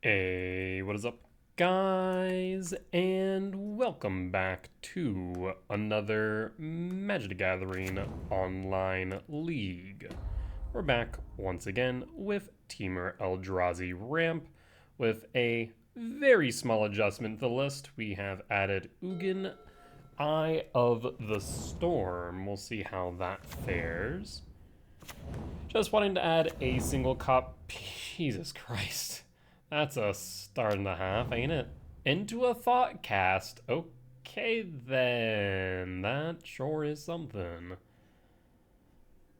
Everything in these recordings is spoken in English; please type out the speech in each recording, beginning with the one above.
Hey, what is up, guys? And welcome back to another Magic the Gathering online league. We're back once again with Temur Eldrazi Ramp with a very small adjustment to the list. We have added Ugin, Eye of the Storm. We'll see how that fares. Just wanting to add a single cop. Jesus Christ. That's a start and a half, ain't it? Into a thought cast. Okay, then. That sure is something.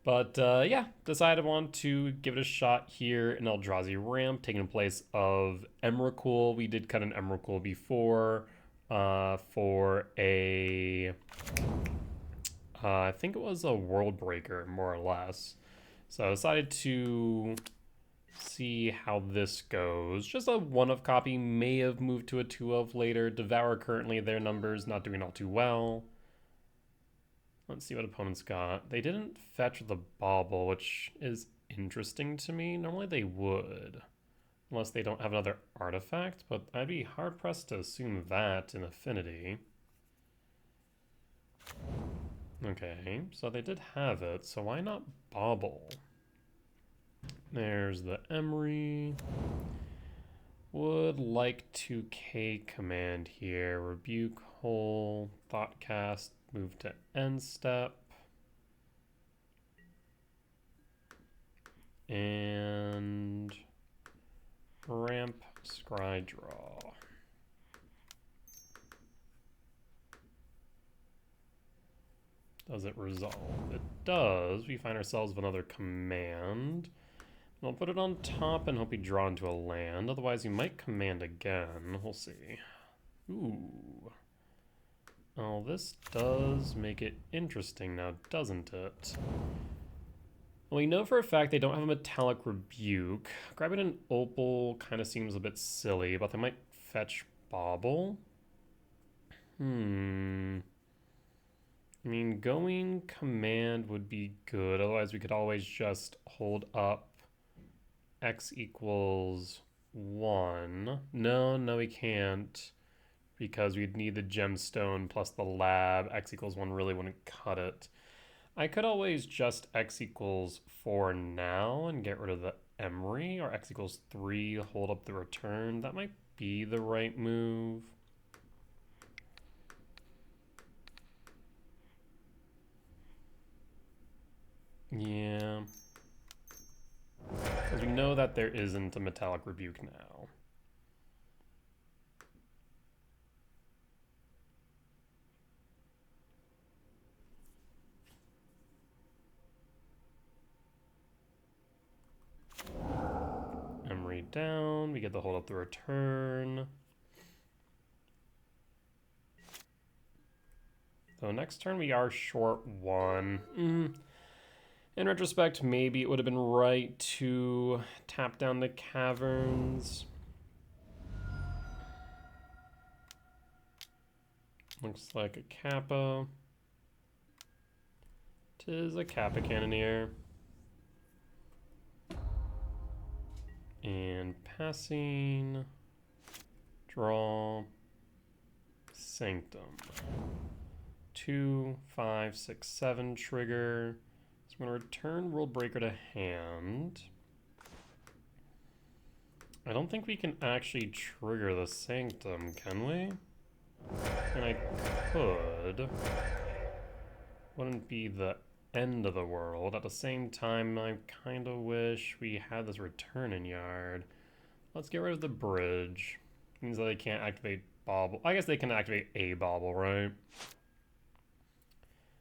But yeah, decided I want to give it a shot here in Eldrazi Ramp, taking place of Emrakul. We did cut an Emrakul before for a... I think it was a World Breaker, more or less. So I decided to see how this goes. Just a 1-of copy, may have moved to a 2-of later. Devour currently, their numbers not doing all too well. Let's see what opponents got. They didn't fetch the Bauble, which is interesting to me. Normally they would, unless they don't have another artifact, but I'd be hard-pressed to assume that in Affinity. Okay, so they did have it, so why not Bauble? There's the Emery. Would like to K command here. Rebuke Hole, Thoughtcast, move to end step. And ramp scry draw. Does it resolve? It does. We find ourselves with another command. I'll put it on top and hope we draw into a land. Otherwise, you might command again. We'll see. Ooh. Oh, this does make it interesting now, doesn't it? Well, we know for a fact they don't have a Metallic Rebuke. Grabbing an Opal kind of seems a bit silly, but they might fetch Bauble. I mean, going command would be good. Otherwise, we could always just hold up X equals 1. No, we can't. Because we'd need the gemstone plus the lab. X equals 1 really wouldn't cut it. I could always just X equals 4 now and get rid of the Emery, or X equals 3, hold up the return. That might be the right move. Yeah. Because we know that there isn't a Metallic Rebuke now. Emery down, we get to hold up the return. So next turn we are short 1. In retrospect, maybe it would have been right to tap down the caverns. Looks like a Kappa. 'Tis a Kappa Cannoneer. And passing, draw, Sanctum. 2, 5, 6, 7 trigger. So I'm going to return World Breaker to hand. I don't think we can actually trigger the Sanctum, can we? And I could. Wouldn't be the end of the world. At the same time, I kind of wish we had this return in yard. Let's get rid of the bridge. Means that they can't activate Bauble. I guess they can activate a Bauble, right?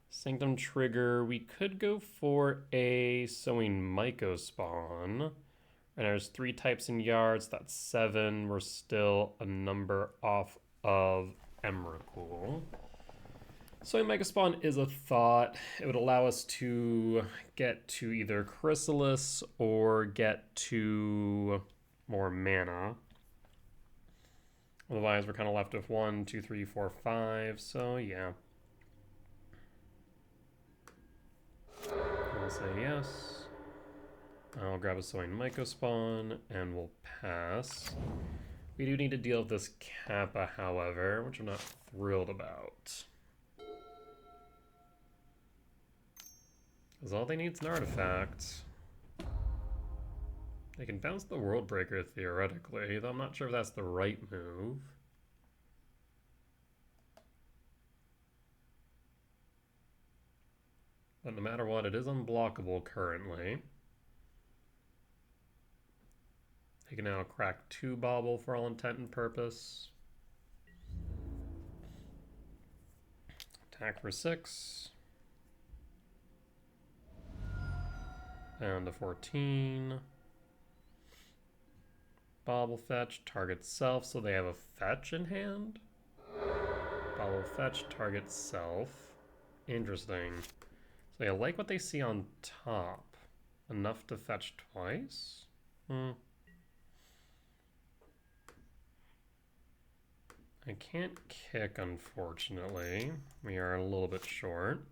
Sanctum trigger. We could go for a Sowing Myco spawn. And there's 3 types in yards. That's 7. We're still a number off of Emrakul. Sowing Myco spawn is a thought. It would allow us to get to either Chrysalis or get to more mana. Otherwise, we're kind of left with 1, 2, 3, 4, 5. So, yeah. I'll say yes. I'll grab a Sowing Mycospawn, and we'll pass. We do need to deal with this Kappa, however, which I'm not thrilled about. Because all they need is an artifact. They can bounce the World Breaker, theoretically, though I'm not sure if that's the right move. But no matter what, it is unblockable currently. They can now crack 2 Bauble for all intent and purpose. Attack for 6. Down to 14. Bauble fetch, target self, so they have a fetch in hand? Bauble fetch, target self. Interesting. So I like what they see on top. Enough to fetch twice? I can't kick, unfortunately. We are a little bit short.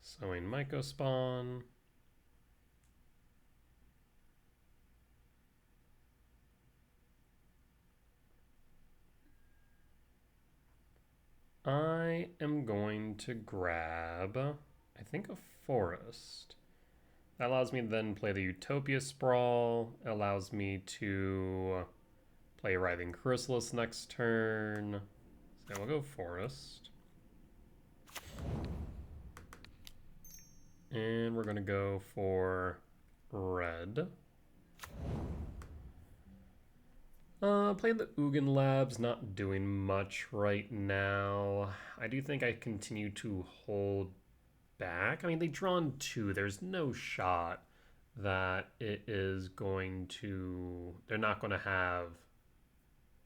Sowing Mycospawn. I am going to grab, I think, a forest. That allows me to then play the Utopia Sprawl. It allows me to play Writhing Chrysalis next turn. So we'll go forest. And we're going to go for red. Playing the Ugin Labs, not doing much right now. I do think I continue to hold back. I mean, they drawn 2. There's no shot that it is going to... They're not going to have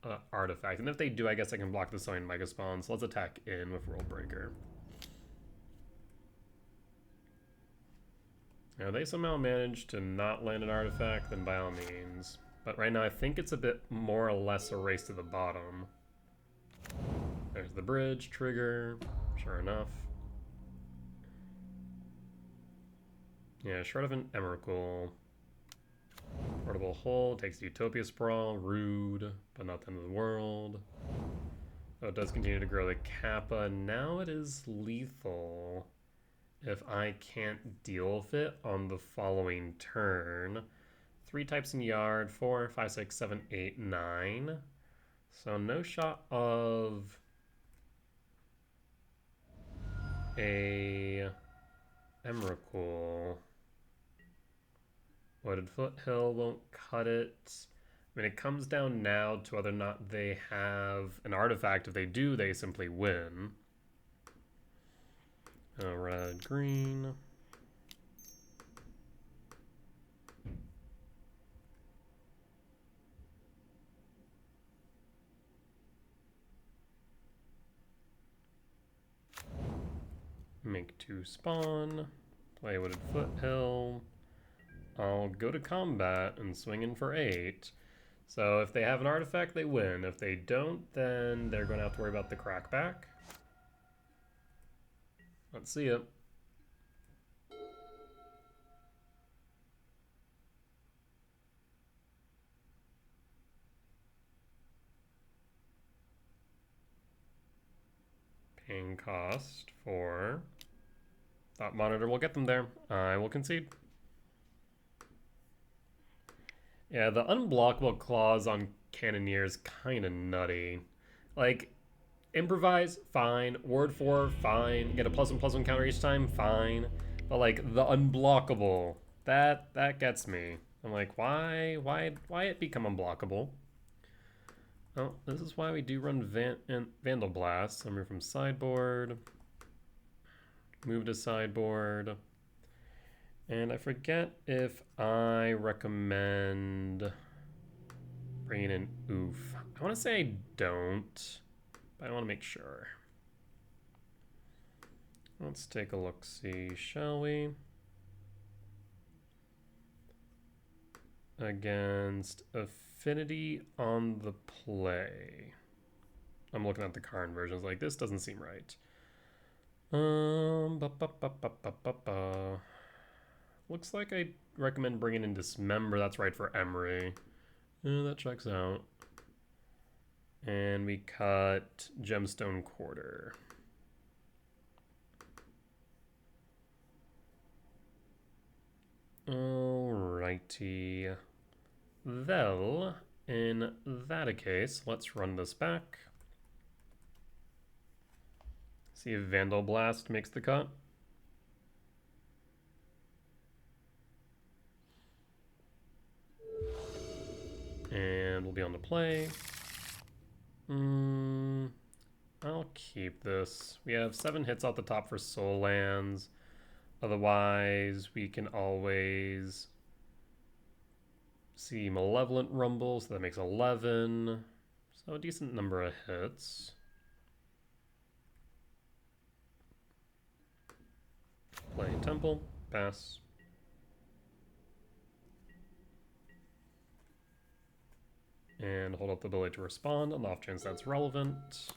an artifact. And if they do, I guess I can block the Sowing Mycospawn. So let's attack in with World Breaker. Now, if they somehow manage to not land an artifact, then by all means. But right now, I think it's a bit more or less a race to the bottom. There's the bridge trigger, sure enough. Yeah, short of an Emrakul. Portable Hole takes the Utopia Sprawl, rude, but not the end of the world. So it does continue to grow the Kappa. Now it is lethal if I can't deal with it on the following turn. 3 types in yard, 4, 5, 6, 7, 8, 9. So no shot of a Emrakul. Wooded Foothill won't cut it. I mean, it comes down now to whether or not they have an artifact. If they do, they simply win. Red, green. Make 2 spawn. Play Wooded Foothill. I'll go to combat and swing in for 8. So if they have an artifact, they win. If they don't, then they're going to have to worry about the crackback. Let's see it. Paying cost for... Thought Monitor will get them there. I will concede. Yeah, the unblockable clause on Cannoneer is kind of nutty. Like, improvise, fine. Ward 4, fine. Get a +1/+1 counter each time, fine. But like, the unblockable, that gets me. I'm like, why it become unblockable? Oh, this is why we do run Vandal Blast. So move from sideboard. Move to sideboard. And I forget if I recommend bringing in Oof. I want to say I don't, but I want to make sure. Let's take a look-see, shall we? Against Affinity on the play. I'm looking at the Karn versions like, this doesn't seem right. Ba, ba, ba, ba, ba, ba, ba. Looks like I recommend bringing in Dismember. That's right for Emery. That checks out. And we cut Gemstone Quarter. Alrighty. Well, in that case, let's run this back. See if Vandal Blast makes the cut. And we'll be on to play. I'll keep this. We have 7 hits off the top for soul lands. Otherwise, we can always see Malevolent Rumble, so that makes 11. So a decent number of hits. Play Temple, pass. And hold up the ability to respond on the off chance that's relevant.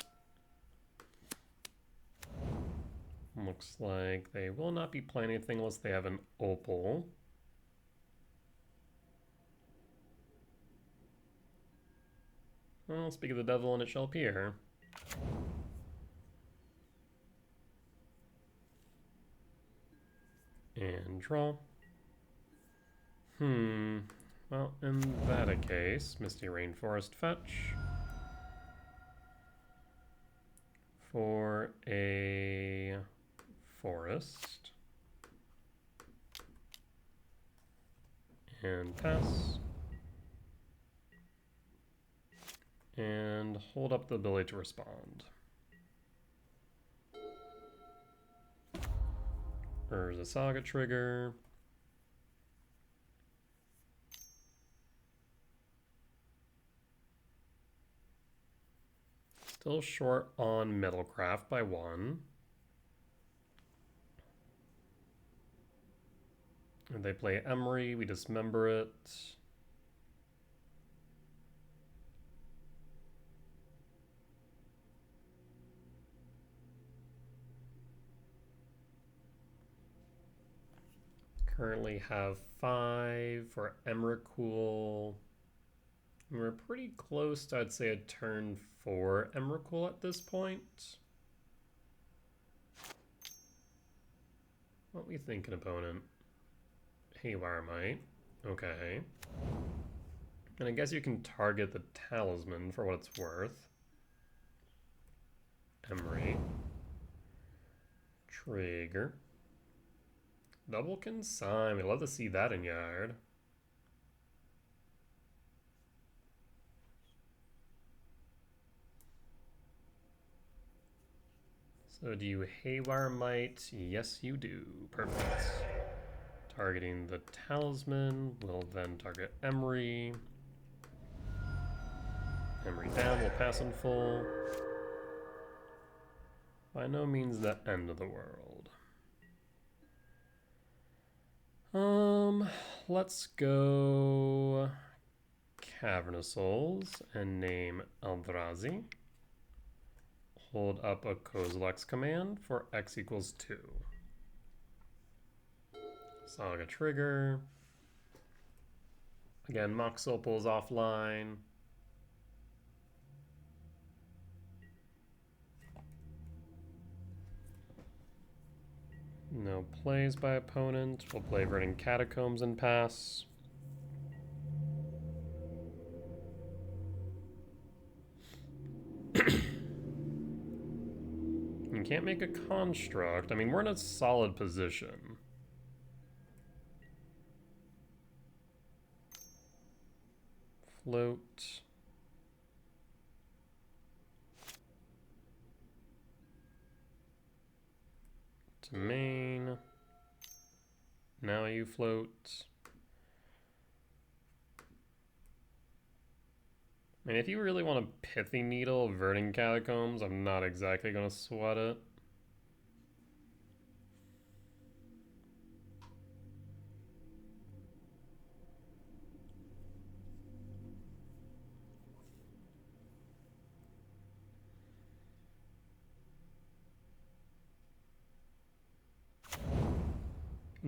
Looks like they will not be playing anything unless they have an Opal. Well, speak of the devil and it shall appear. And draw. Well, in that case, Misty Rainforest fetch. For a forest. And pass. And hold up the ability to respond. Urza Saga trigger. Still short on Metalcraft by 1. And they play Emery, we dismember it. Currently have 5 for Emrakul. We're pretty close to, I'd say, a turn 4 Emrakul at this point. What we thinking, opponent? Haywire Might. Okay. And I guess you can target the Talisman for what it's worth. Emery. Trigger. Double Consign. We'd love to see that in yard. So do you Haywire Might? Yes, you do. Perfect. Targeting the Talisman. We'll then target Emery. Emery down. We'll pass in full. By no means the end of the world. Let's go Cavernous Souls and name Eldrazi. Hold up a Kozilek's command for X equals 2. Saga trigger. Again, Mox Opal's offline. No plays by opponent. We'll play Verdant Catacombs and pass. You can't make a construct. I mean, we're in a solid position. Float. To main. Now you float. I mean, if you really want a Pithy Needle, Verdant Catacombs, I'm not exactly going to sweat it.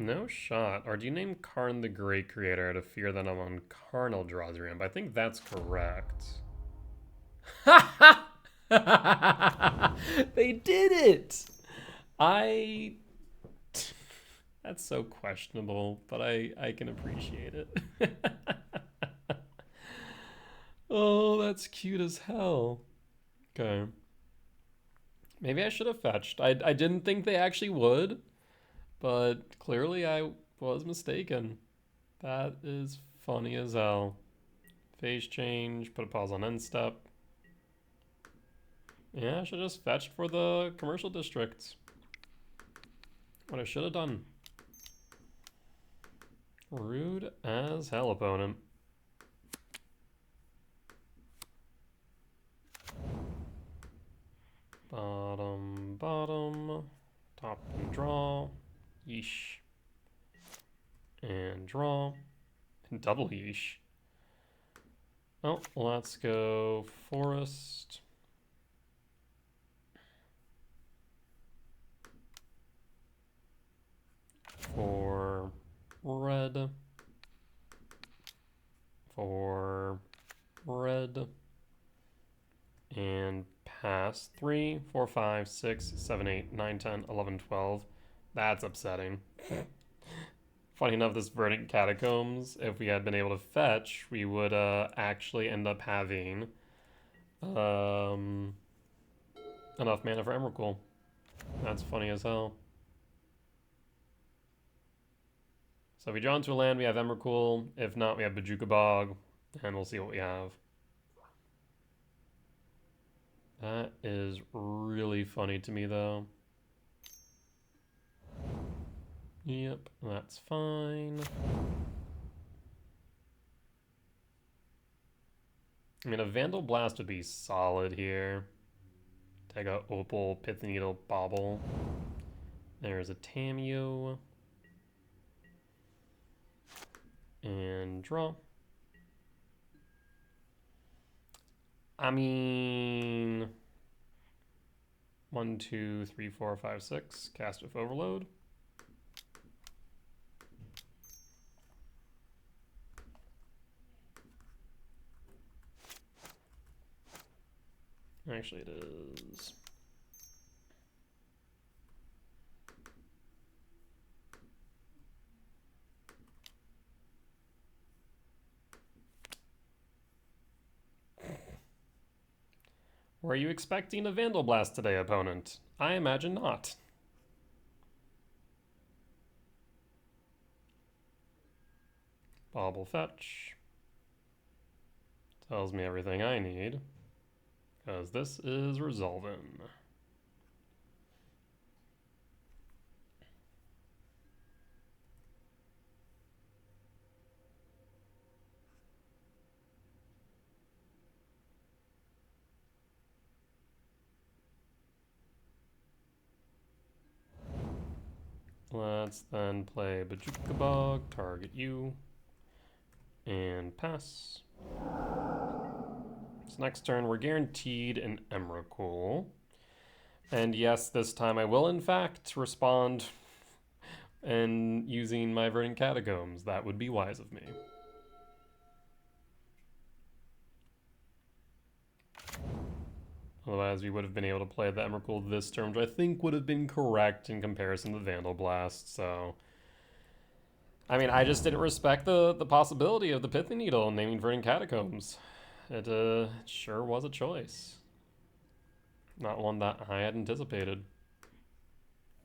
No shot. Or do you name Karn the Great Creator out of fear that I'm on Karn Eldrazi Ramp? I think that's correct. They did it! That's so questionable, but I can appreciate it. Oh, that's cute as hell. Okay. Maybe I should have fetched. I didn't think they actually would, but clearly I was mistaken. That is funny as hell. Phase change, put a pause on end step. Yeah, I should have just fetched for the commercial districts. What I should have done. Rude as hell, opponent. Bottom, bottom, top and draw, yeesh, and draw, and double yeesh. Oh, let's go forest. For red. For red. And pass 3, 4, 5, 6, 7, 8, 9, 10, 11, 12. That's upsetting. Funny enough, this Verdant Catacombs, if we had been able to fetch, we would actually end up having enough mana for Emrakul. That's funny as hell. So if we draw into a land, we have Emrakul. If not, we have Bojuka Bog, and we'll see what we have. That is really funny to me, though. Yep, that's fine. I mean, a Vandal Blast would be solid here. Take a Opal, Pith Needle, Bauble. There's a Tameo. And draw. I mean... 1, 2, 3, 4, 5, 6. Cast with Overload. Actually, it is. Were you expecting a Vandal Blast today, opponent? I imagine not. Bauble fetch. Tells me everything I need. Because this is resolving. Let's then play Bojuka Bog, target you, and pass. So next turn, we're guaranteed an Emrakul. And yes, this time I will in fact respond and using my Verdant Catacombs. That would be wise of me. Otherwise, we would have been able to play the Emrakul this turn, which I think would have been correct in comparison to Vandal Blast, so... I mean, I just didn't respect the possibility of the Pithing Needle naming Verdant Catacombs. It sure was a choice. Not one that I had anticipated.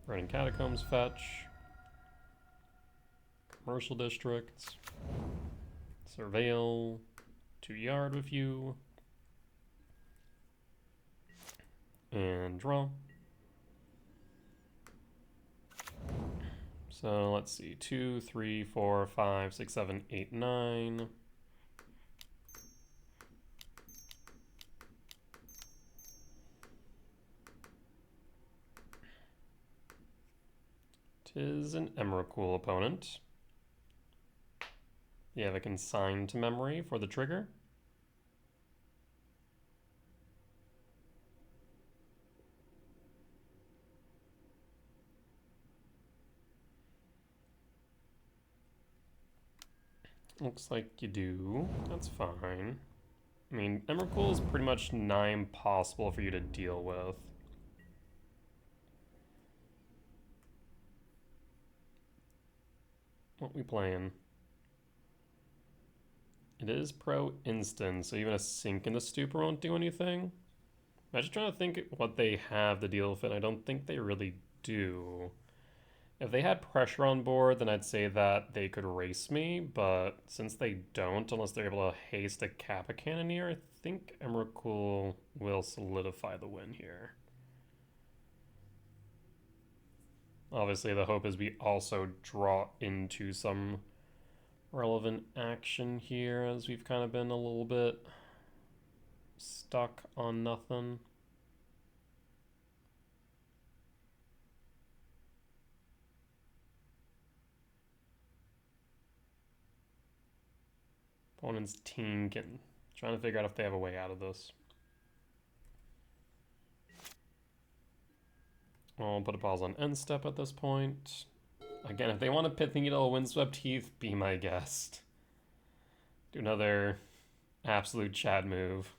Verdant Catacombs fetch. Commercial districts. Surveil. 2 yard with you. And draw. So let's see, 2, 3, 4, 5, 6, 7, 8, 9. Tis an Emrakul opponent. You have a consign to memory for the trigger. Looks like you do. That's fine. I mean, Emrakul is pretty much nigh impossible for you to deal with. What we playing? It is pro instant, so even a sink in the stupor won't do anything. I'm just trying to think what they have to deal with it. I don't think they really do. If they had pressure on board, then I'd say that they could race me, but since they don't, unless they're able to haste a Kappa Cannoneer, I think Emrakul will solidify the win here. Obviously, the hope is we also draw into some relevant action here, as we've kind of been a little bit stuck on nothing. Opponent's team can trying to figure out if they have a way out of this. I'll put a pause on end step at this point. Again, if they want to Pith Needle Windswept Heath, be my guest. Do another absolute Chad move.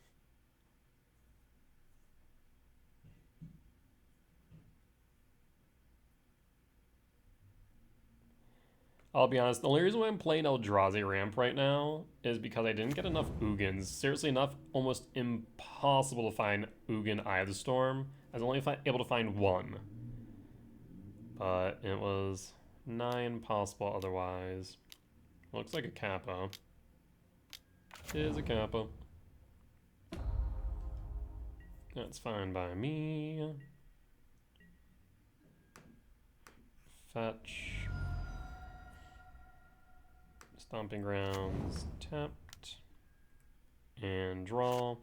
I'll be honest, the only reason why I'm playing Eldrazi Ramp right now is because I didn't get enough Ugins. Seriously enough, almost impossible to find Ugin Eye of the Storm. I was only able to find one. But it was nigh impossible otherwise. Looks like a Kappa. It is a Kappa. That's fine by me. Fetch. Stomping Grounds tapped. And draw.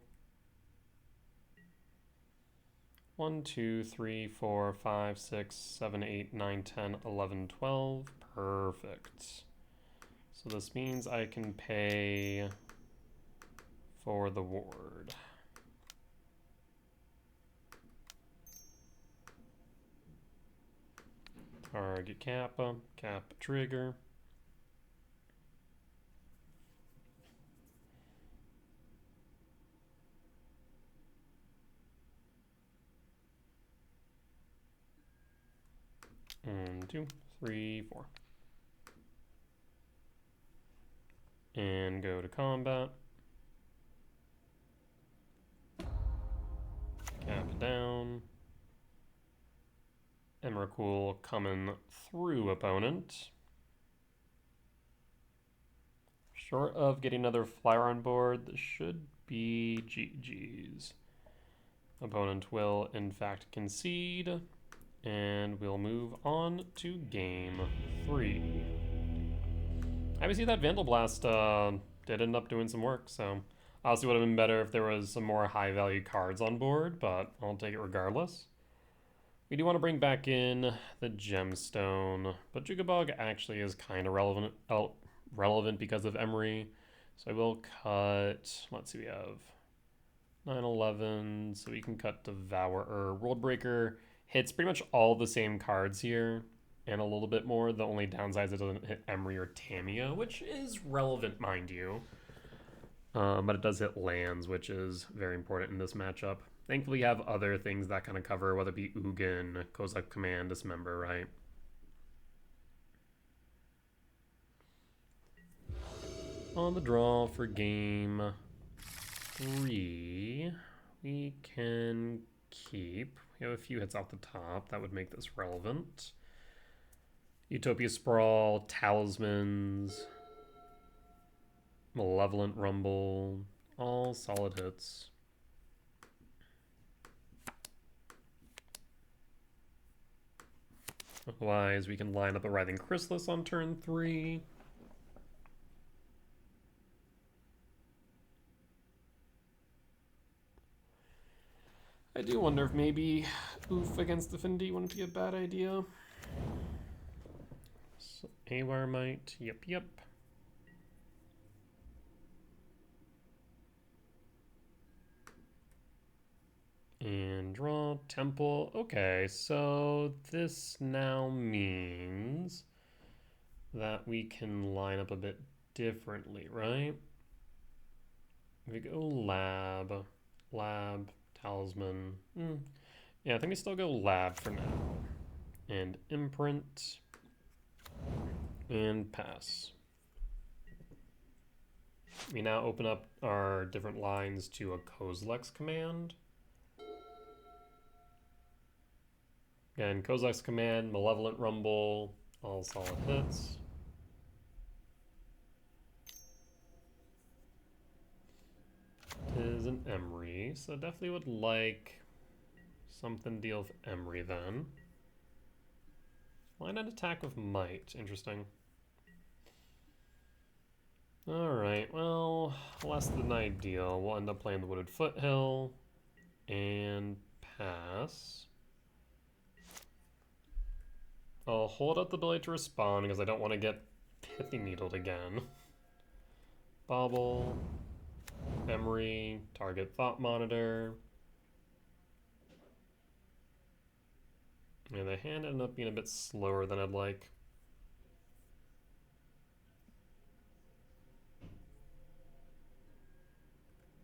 1, 2, 3, 4, 5, 6, 7, 8, 9, 10, 11, 12. Perfect. So this means I can pay for the ward. Target Kappa, Kappa trigger. And 2, 3, 4. And go to combat. Cap down. Emrakul coming through opponent. Short of getting another flyer on board, this should be GG's. Opponent will in fact concede. And we'll move on to game 3. Obviously that Vandal Blast did end up doing some work, so obviously would have been better if there was some more high value cards on board, but I'll take it regardless. We do want to bring back in the Gemstone, but Jugabog actually is kind of relevant because of Emery. So I will cut, let's see, we have 9/11, so we can cut Devourer. Worldbreaker hits pretty much all the same cards here, and a little bit more. The only downside is it doesn't hit Emery or Tamiya, which is relevant, mind you. But it does hit lands, which is very important in this matchup. Thankfully, you have other things that kind of cover, whether it be Ugin, Kozak Command, Dismember, right? On the draw for game 3, we can keep. We have a few hits off the top that would make this relevant. Utopia Sprawl, Talismans, Malevolent Rumble, all solid hits. Otherwise, we can line up a Writhing Chrysalis on turn 3. I do wonder if maybe Oof against Affinity wouldn't be a bad idea. So, Awar might, yep. And draw Temple. Okay, so this now means that we can line up a bit differently, right? We go lab, talisman. Yeah, I think we still go lab for now. And imprint. And pass. We now open up our different lines to a Kozilek's command. Again, Kozilek's command, Malevolent Rumble, all solid hits. It is an Emery, so definitely would like something to deal with Emery then. Why not attack with Might? Interesting. Alright, well, less than ideal. We'll end up playing the Wooded Foothill and pass. I'll hold up the ability to respond because I don't want to get Pithy Needled again. Bobble, Emery, target Thought Monitor. Yeah, the hand ended up being a bit slower than I'd like.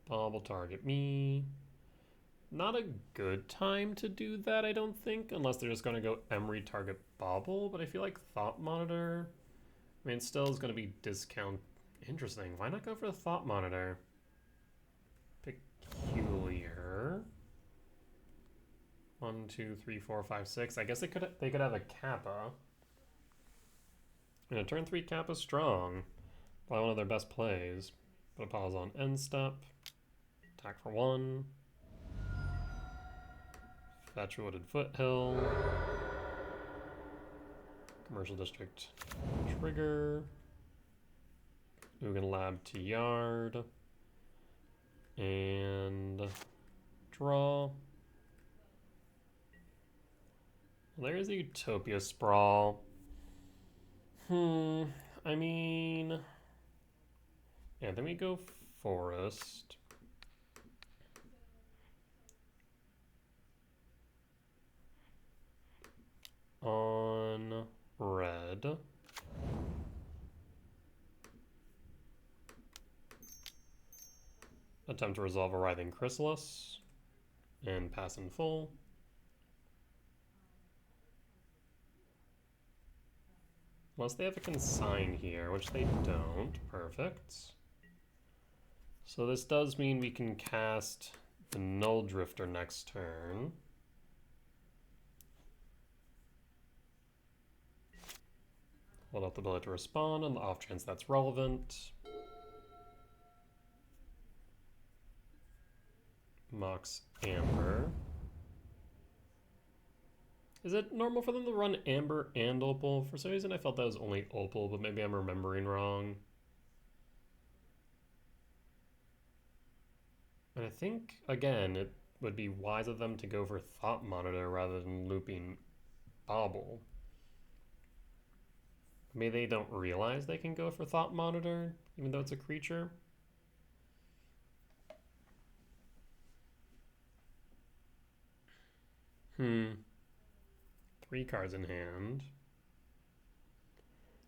Bobble, target me. Not a good time to do that, I don't think, unless they're just going to go Emery, target Bobble, but I feel like Thought Monitor, I mean, still is going to be discount. Interesting. Why not go for the Thought Monitor? Peculiar. 1, 2, 3, 4, 5, 6. I guess they could have a Kappa. And a turn 3 Kappa strong. Probably one of their best plays. Put a pause on end step. Attack for 1. Fetch Wooded Foothill. Commercial District trigger. Ugin Lab to yard. And draw. Well, there's a Utopia Sprawl. I mean, yeah, then we go Forest. On red. Attempt to resolve a Writhing Chrysalis. And pass in full. Unless they have a consign here, which they don't. Perfect. So this does mean we can cast the Null Drifter next turn. Hold up the ability to respond on the off chance that's relevant. Mox Amber. Is it normal for them to run Amber and Opal? For some reason I felt that was only Opal, but maybe I'm remembering wrong. And I think, again, it would be wise of them to go for Thought Monitor rather than looping Bobble. Maybe they don't realize they can go for Thought Monitor, even though it's a creature. Three cards in hand.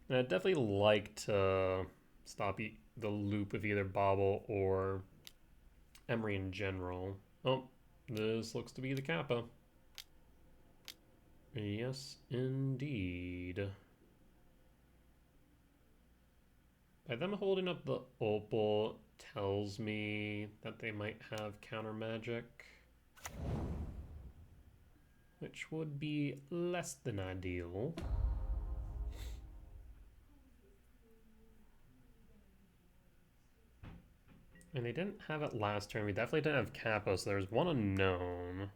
And I'd definitely like to stop the loop of either Bobble or Emery in general. Oh, this looks to be the Kappa. Yes, indeed. By them holding up the Opal tells me that they might have counter magic, which would be less than ideal. And they didn't have it last turn. We definitely didn't have Kappa, so there's one unknown.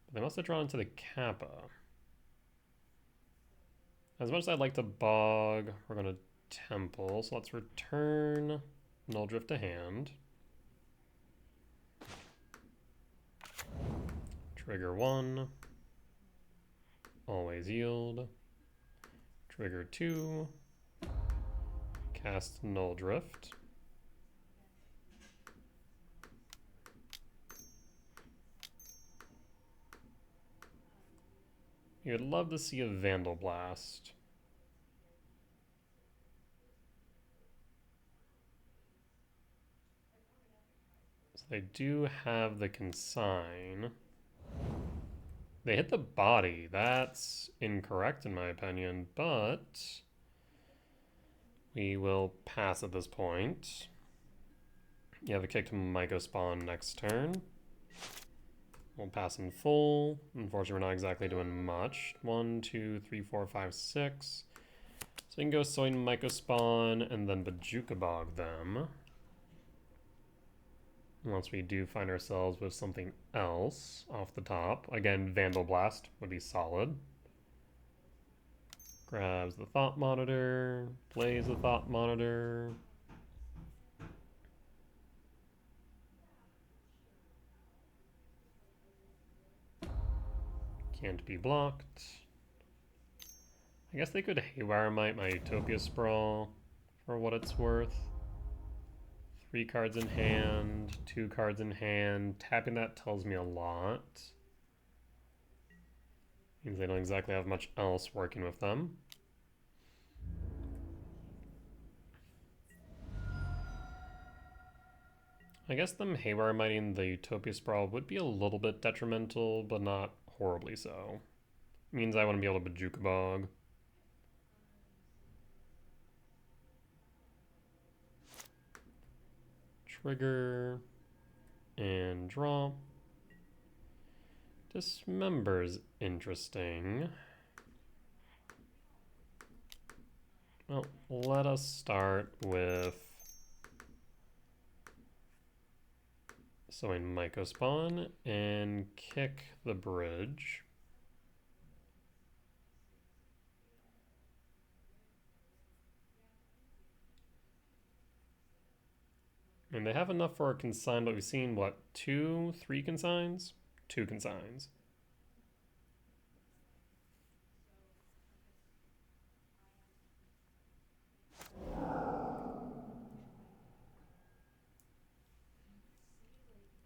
But they must have drawn into the Kappa. As much as I'd like to bog, we're going to Temple. So let's return Null Drift to hand. Trigger 1. Always yield. Trigger 2. Cast Null Drift. You'd love to see a Vandal Blast. they do have the consign. They hit the body. That's incorrect in my opinion, but we will pass at this point. You have a kick to Myco Spawn next turn. We'll pass in full. Unfortunately, we're not exactly doing much. 1, 2, 3, 4, 5, 6. So we can go Soin Myco Spawn and then Bajuka Bog them. Once we do find ourselves with something else off the top. Again, Vandal Blast would be solid. Grabs the Thought Monitor, plays the Thought Monitor. Can't be blocked. I guess they could Haywire Might my Utopia Sprawl for what it's worth. 3 cards in hand, 2 cards in hand. Tapping that tells me a lot. Means they don't exactly have much else working with them. I guess them Haywire Mighting the Utopia Sprawl would be a little bit detrimental, but not horribly so. Means I wouldn't be able to Bajuka Bog. Trigger and draw. Dismember's interesting. Well, let us start with Sowing Myco Spawn and kick the bridge. And they have enough for a consign, but we've seen, what, 2, 3 consigns? 2 consigns.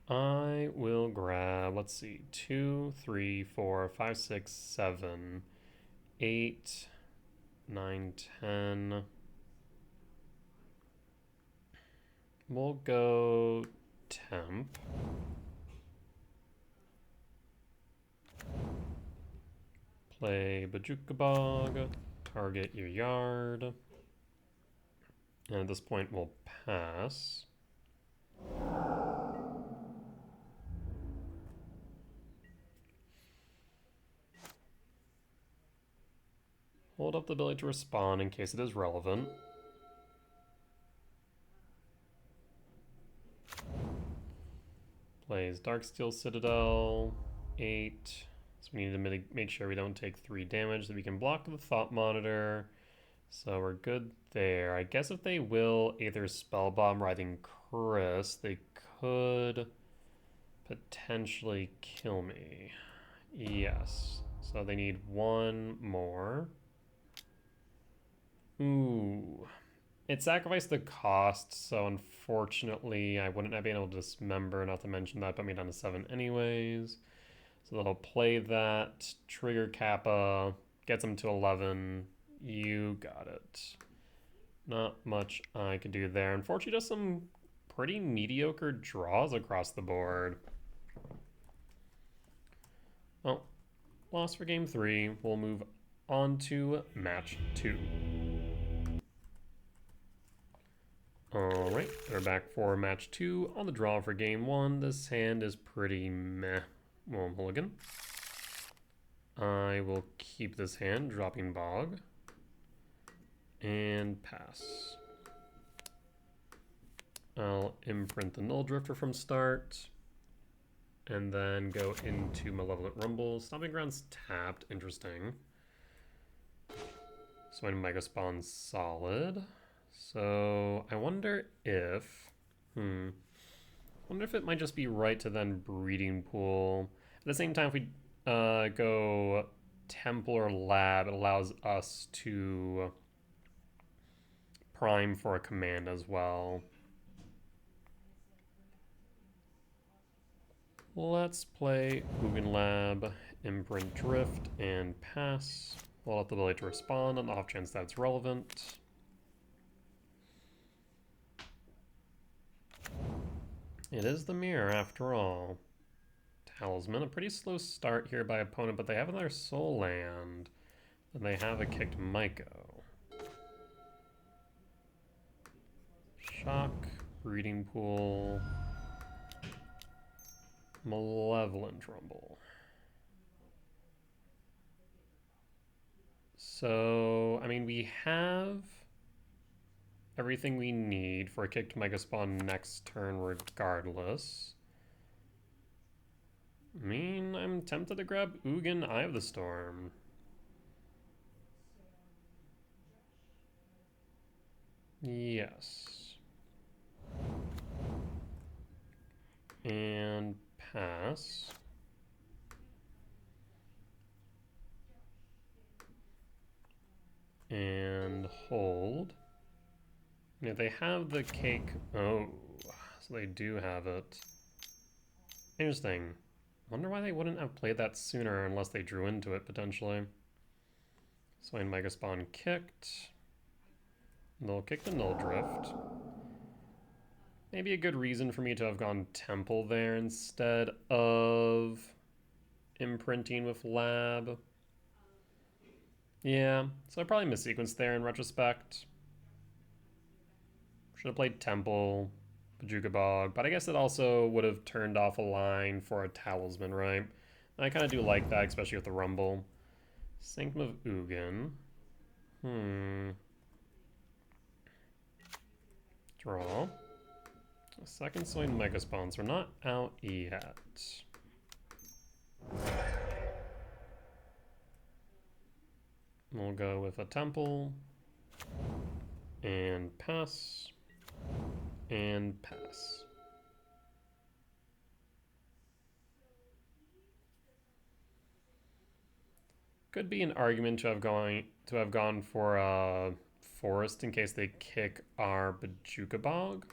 I will grab, let's see, 2, 3, 4, 5, 6, 7, 8, 9, 10. We'll go Temp. Play Bajuka Bog, target your yard. And at this point, we'll pass. Hold up the ability to respond in case it is relevant. Plays Darksteel Citadel, 8. So we need to make sure we don't take 3 damage, that we can block the Thought Monitor. So we're good there. I guess if they will either Spellbomb Writhing Chris, they could potentially kill me. Yes. So they need 1 more. Ooh. It sacrificed the cost, so unfortunately I wouldn't have been able to dismember, not to mention that put me down to 7 anyways. So they'll play that, trigger Kappa, gets them to 11. You got it. Not much I could do there. Unfortunately, just some pretty mediocre draws across the board. Well, lost for game 3. We'll move on to match 2. Alright, we're back for match 2 on the draw for game 1. This hand is pretty meh. Well, mulligan. I will keep this hand, dropping Bog. And pass. I'll imprint the Null Drifter from start. And then go into Malevolent Rumble. Stomping Ground's tapped. Interesting. So I'm Mega Spawn solid. So I wonder if... I wonder if it might just be right to then Breeding Pool. At the same time, if we go Templar Lab, it allows us to prime for a command as well. Let's play Ugin Lab, Imprint Drift, and pass. We'll have the ability to respond on the off chance that's relevant. It is the mirror after all. Talisman, a pretty slow start here by opponent, but they have another soul land. And they have a kicked Myco. Shock, Breeding Pool, Malevolent Rumble. So, I mean, we have everything we need for a kicked Mega Spawn next turn regardless. I mean, I'm tempted to grab Ugin, Eye of the Storm. Yes. And pass. And hold. And if they have the cake... Oh, so they do have it. Interesting. Wonder why they wouldn't have played that sooner unless they drew into it, potentially. So in Mega Spawn kicked. They'll kick the Null Drift. Maybe a good reason for me to have gone Temple there instead of imprinting with Lab. Yeah, so I probably missequenced there in retrospect. Should have played Temple, Bajuka Bog, but I guess it also would have turned off a line for a Talisman, right? And I kind of do like that, especially with the Rumble. Sanctum of Ugin. Draw. A second swing Mega Spawns. We're not out yet. We'll go with a Temple. And pass. And pass. Could be an argument to have gone for a Forest in case they kick our Bajuka Bog.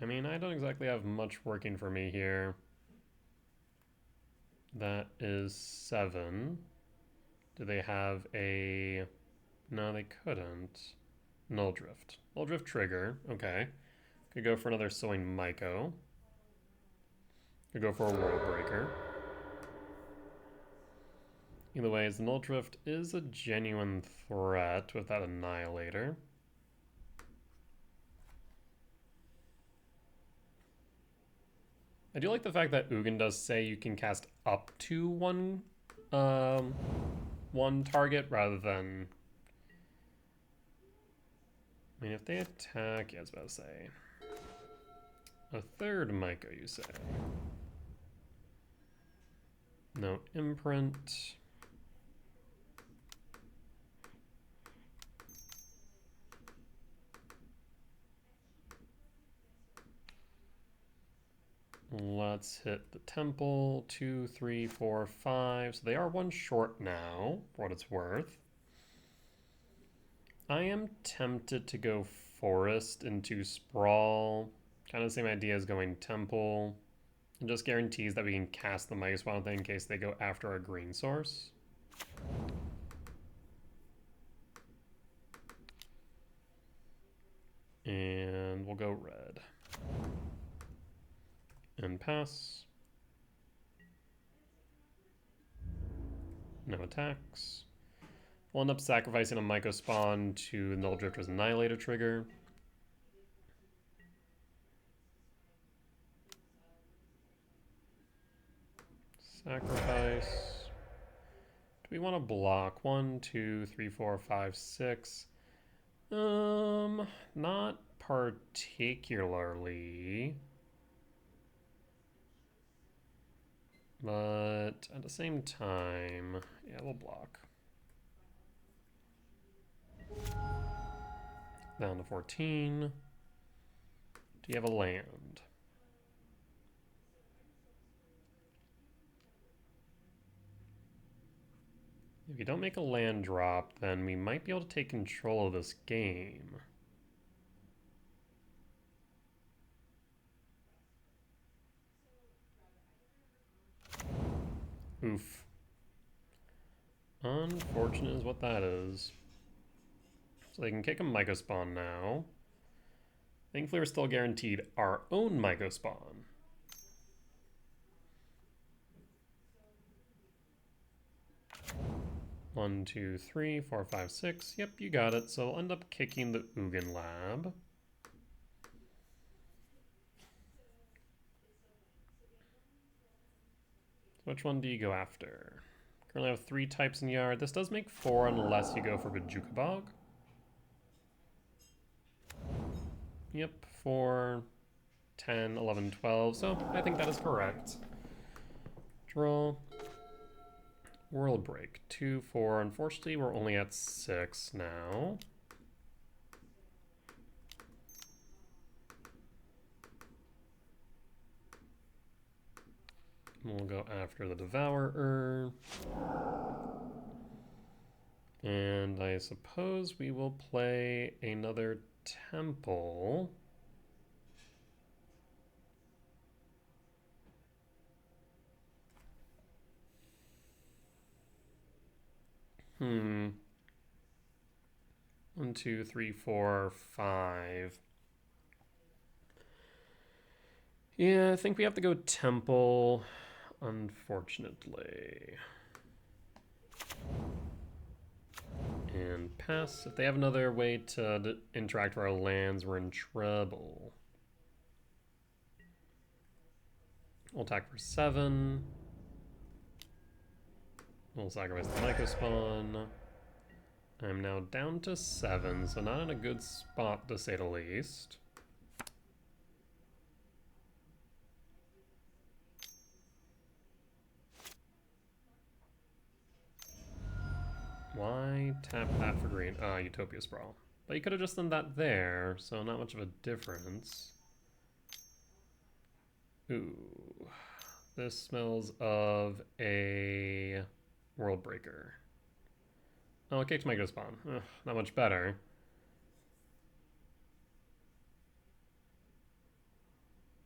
I mean, I don't exactly have much working for me here. That is 7. Do they have a... No, they couldn't. Null Drift. Null Drift trigger. Okay. Could go for another Sowing Myco. Could go for a World Breaker. Either way, the Null Drift is a genuine threat with that Annihilator. I do like the fact that Ugin does say you can cast up to one target rather than... I mean, if they attack... Yeah, I was about to say. A third Myco, you say? No imprint. Let's hit the Temple. 2, 3, 4, 5. So they are one short now, for what it's worth. I am tempted to go Forest into Sprawl. Kind of the same idea as going Temple. It just guarantees that we can cast the Mega Spawn thing in case they go after a green source. And we'll go red. And pass. No attacks. We'll end up sacrificing a Myco Spawn to Null Drifter's Annihilator trigger. Sacrifice. Do we want to block? 1, 2, 3, 4, 5, 6. Not particularly. But at the same time, yeah, we'll block. Down to 14. Do you have a land? If you don't make a land drop, then we might be able to take control of this game. Oof. Unfortunate is what that is. So they can kick a Myco Spawn now. Thankfully, we're still guaranteed our own Myco Spawn. One, two, three, four, five, six. Yep, you got it. So we'll end up kicking the Ugin Lab. So which one do you go after? Currently have 3 types in yard. This does make 4 unless you go for Bajuka Bog. Yep, 4, 10, 11, 12. So I think that is correct. Draw. World Break. 2, 4. Unfortunately, we're only at 6 now. We'll go after the Devourer. And I suppose we will play another Temple. One, two, three, four, 5. Yeah, I think we have to go Temple, unfortunately. And pass. If they have another way to interact with our lands, we're in trouble. We'll attack for 7. We'll sacrifice the Myco Spawn. I'm now down to 7, so not in a good spot to say the least. Why tap that for green? Ah, Utopia Sprawl. But you could have just done that there, so not much of a difference. Ooh. This smells of a World Breaker. Oh, it kicked Myco Spawn. Ugh, not much better.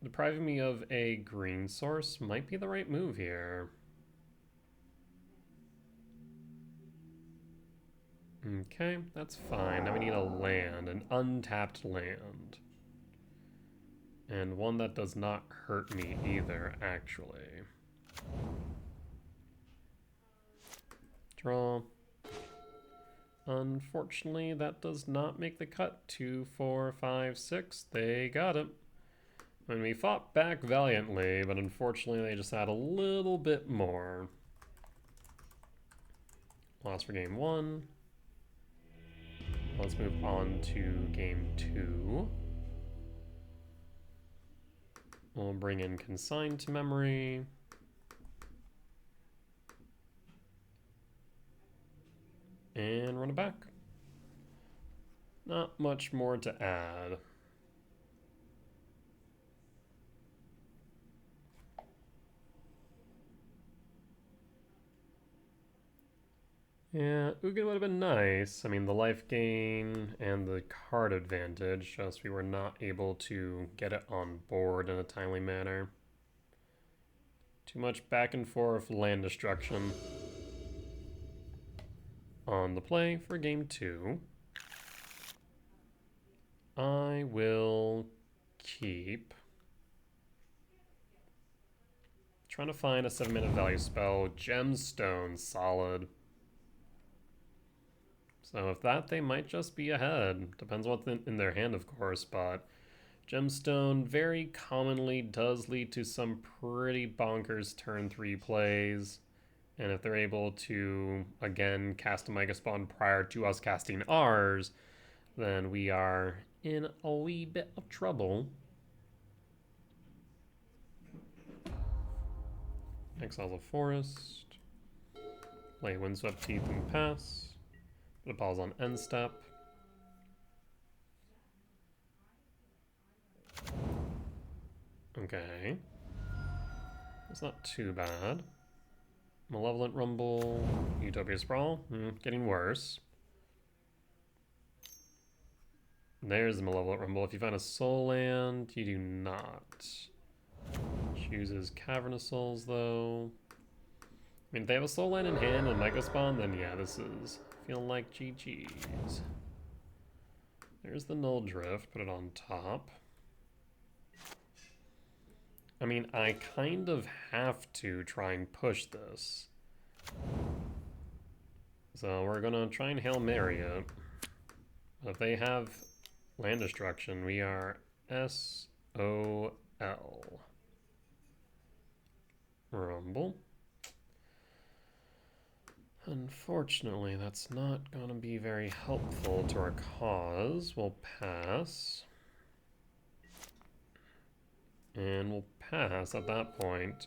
Depriving me of a green source might be the right move here. Okay, that's fine. Now we need a land, an untapped land. And one that does not hurt me either, actually. Draw. Unfortunately, that does not make the cut. 2, 4, 5, 6. They got it. And we fought back valiantly, but unfortunately they just had a little bit more. Lost for game 1. Let's move on to game 2. We'll bring in Consigned to Memory. And run it back. Not much more to add. Yeah, Ugin would have been nice. I mean, the life gain and the card advantage, just we were not able to get it on board in a timely manner. Too much back and forth land destruction. On the play for game 2. I will keep trying to find a 7-mana value spell. Gemstone, solid. So if that, they might just be ahead. Depends what's in their hand, of course, but Gemstone very commonly does lead to some pretty bonkers turn 3 plays. And if they're able to, again, cast a Myco Spawn prior to us casting ours, then we are in a wee bit of trouble. Exiles a forest. Play Windswept Teeth and pass. Put a pause on end step. Okay. That's not too bad. Malevolent Rumble, Utopia Sprawl, getting worse. There's the Malevolent Rumble. If you find a soul land, you do not. Chooses Cavernous Souls, though. mean, if they have a Soul Land in hand and a Mega Spawn, then yeah, this is feeling like GG's. There's the Null Drift, put it on top. I mean, I kind of have to try and push this. So we're gonna try and Hail Mary it. If they have land destruction, we are SOL. Rumble. Unfortunately, that's not going to be very helpful to our cause. We'll pass. And we'll pass at that point.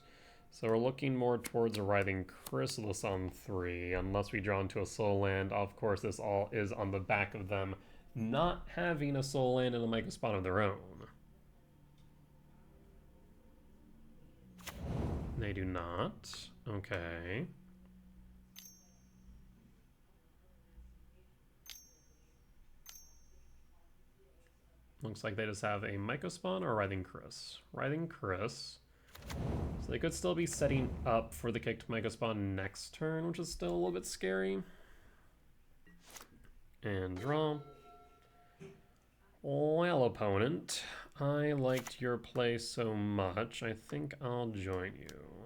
So we're looking more towards a Writhing Chrysalis on 3, unless we draw into a Soul Land. Of course, this all is on the back of them not having a Soul Land and a Mega Spawn of their own. They do not. Okay. Looks like they just have a Myco Spawn or a Writhing Chryst. Writhing Chryst. So they could still be setting up for the kicked Myco Spawn next turn, which is still a little bit scary. And draw. Well, opponent, I liked your play so much, I think I'll join you.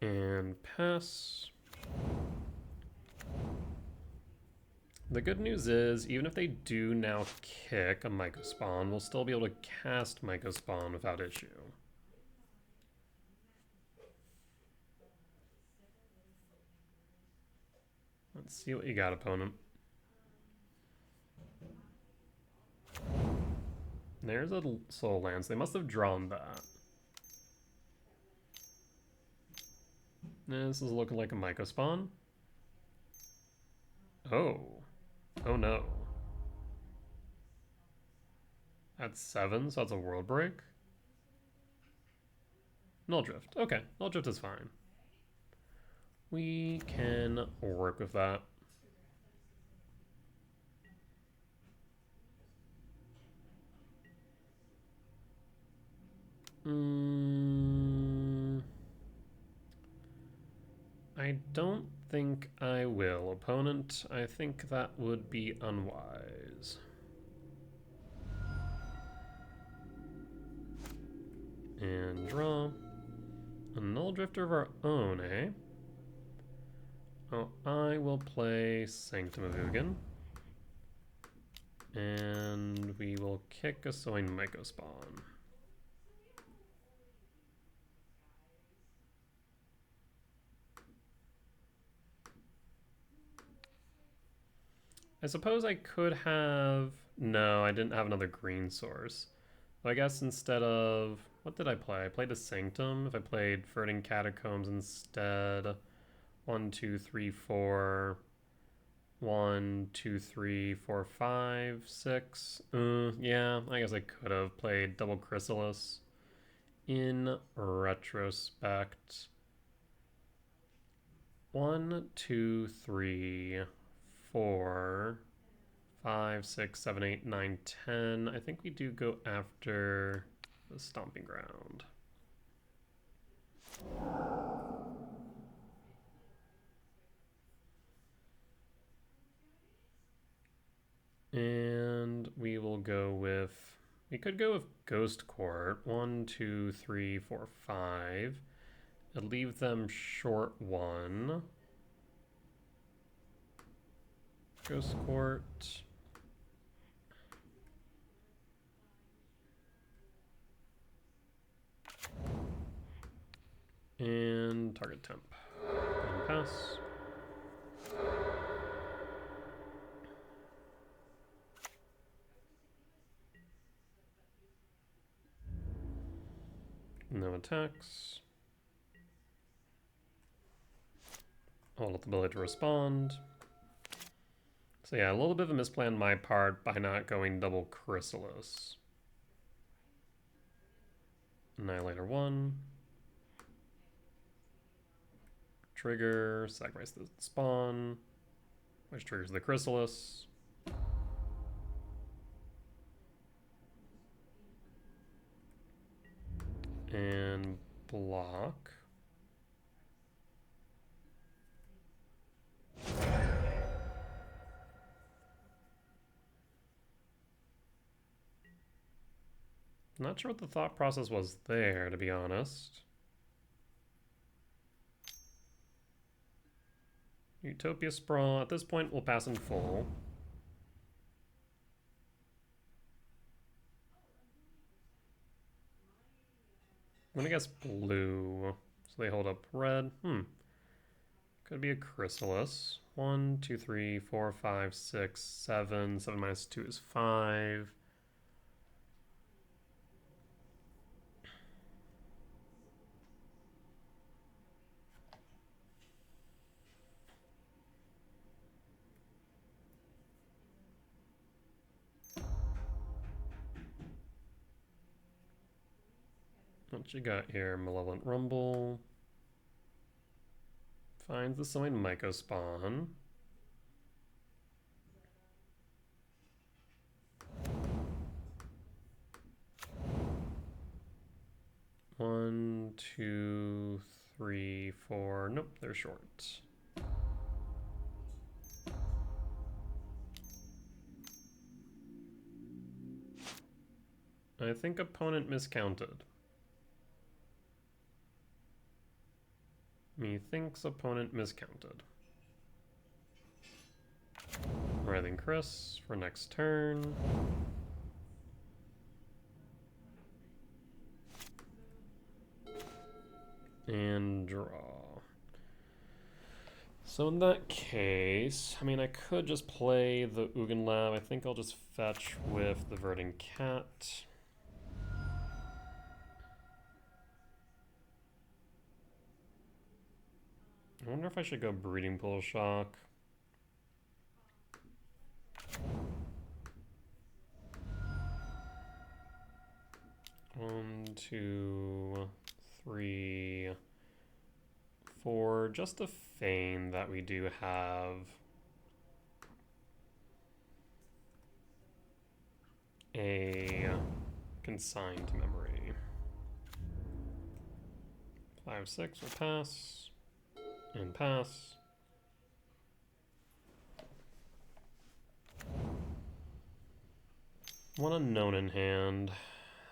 And pass. The good news is, even if they do now kick a Myco Spawn, we'll still be able to cast Myco Spawn without issue. Let's see what you got, opponent. There's a Soul Land, so they must have drawn that. This is looking like a Myco Spawn. Oh. Oh no. That's 7, so that's a World Break. Null Drift. Okay, Null Drift is fine. We can work with that. I don't think I will, opponent. I think that would be unwise. And draw. A Null Drifter of our own, eh? Oh, I will play Sanctum of Ugin. And we will kick a Sowing Myco Spawn. I suppose I could have... No, I didn't have another green source. So I guess instead of... What did I play? I played a Sanctum. If I played Verdant Catacombs instead... 1, 2, 3, 4... 1, 2, 3, 4, 5, 6... yeah, I guess I could have played Double Chrysalis. In retrospect... 1, 2, 3... 4, 5, 6, 7, 8, 9, 10. I think we do go after the Stomping Ground. And we will go with, we could go with Ghost Court. 1, 2, 3, 4, 5. I'd leave them short 1. Ghost Court. And target temp. And pass. No attacks. Hold up the ability to respond. So yeah, a little bit of a misplan on my part by not going double Chrysalis. Annihilator 1. Trigger, sacrifice the spawn. which triggers the Chrysalis. And block. Not sure what the thought process was there, to be honest. Utopia Sprawl. At this point, we'll pass in full. I'm gonna guess blue. So they hold up red. Could be a Chrysalis. 1, 2, 3, 4, 5, 6, 7. 7 minus 2 is 5. What you got here? Malevolent Rumble. Finds the summoned Myco spawn. One, two, three, four. Nope, they're short. I think opponent miscounted. Methinks opponent miscounted. Writhing Chris for next turn. And draw. So in that case, I mean, I could just play the Ugin Lab. I think I'll just fetch with the Verdant Cat. I wonder if I should go Breeding Pool Shock. One, two, three, four. Just to feign that we do have a consigned memory. 5, 6 will pass. And pass. One unknown in hand.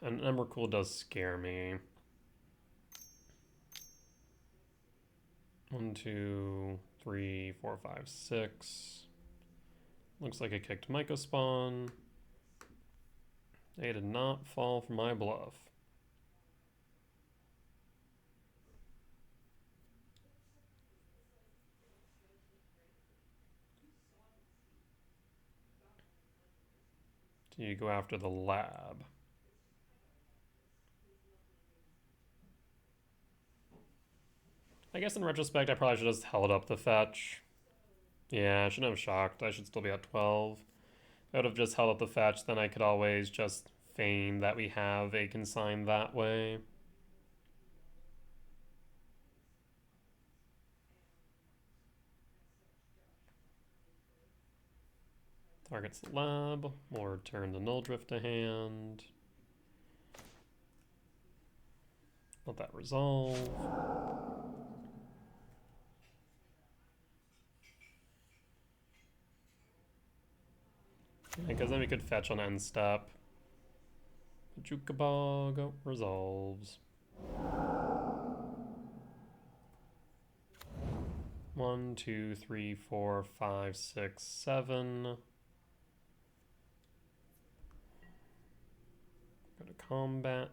An Emrakul does scare me. 1, 2, 3, 4, 5, 6. Looks like I kicked Myco spawn. They did not fall for my bluff. Do you go after the lab? I guess in retrospect, I probably should have just held up the fetch. Yeah, I shouldn't have shocked. I should still be at 12. If I would have just held up the fetch, then I could always just feign that we have a consign that way. Targets the lab. We'll return the Null Drift to hand. Let that resolve. Because then we could fetch on end step. Jukabog resolves. 1, 2, 3, 4, 5, 6, 7. Go to combat.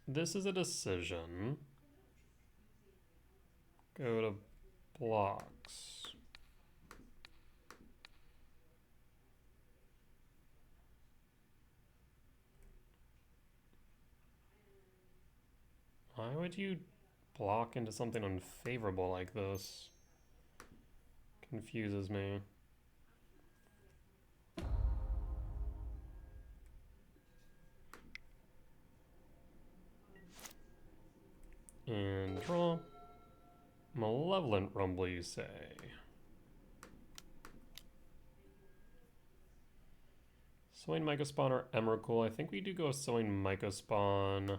This is a decision. Go to blocks. Why would you block into something unfavorable like this? Confuses me. And draw. Malevolent Rumble, you say? Sowing Mycospawn or Emrakul? I think we do go Sowing Mycospawn.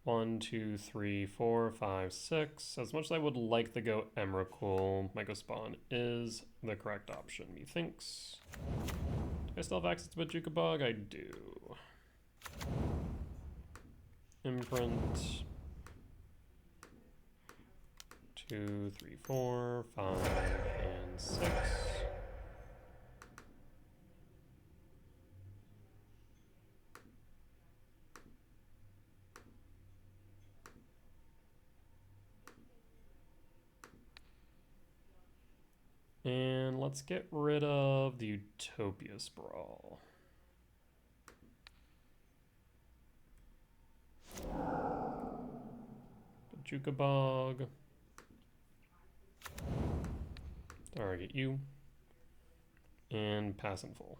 1, 2, 3, 4, 5, 6. As much as I would like to go Emrakul, Mycospawn is the correct option, methinks. Do I still have access to Bojuka Bug? I do. Imprint. 2, 3, 4, 5, and 6. And let's get rid of the Utopia Sprawl. Bojuka Bog. Target you. And pass in full.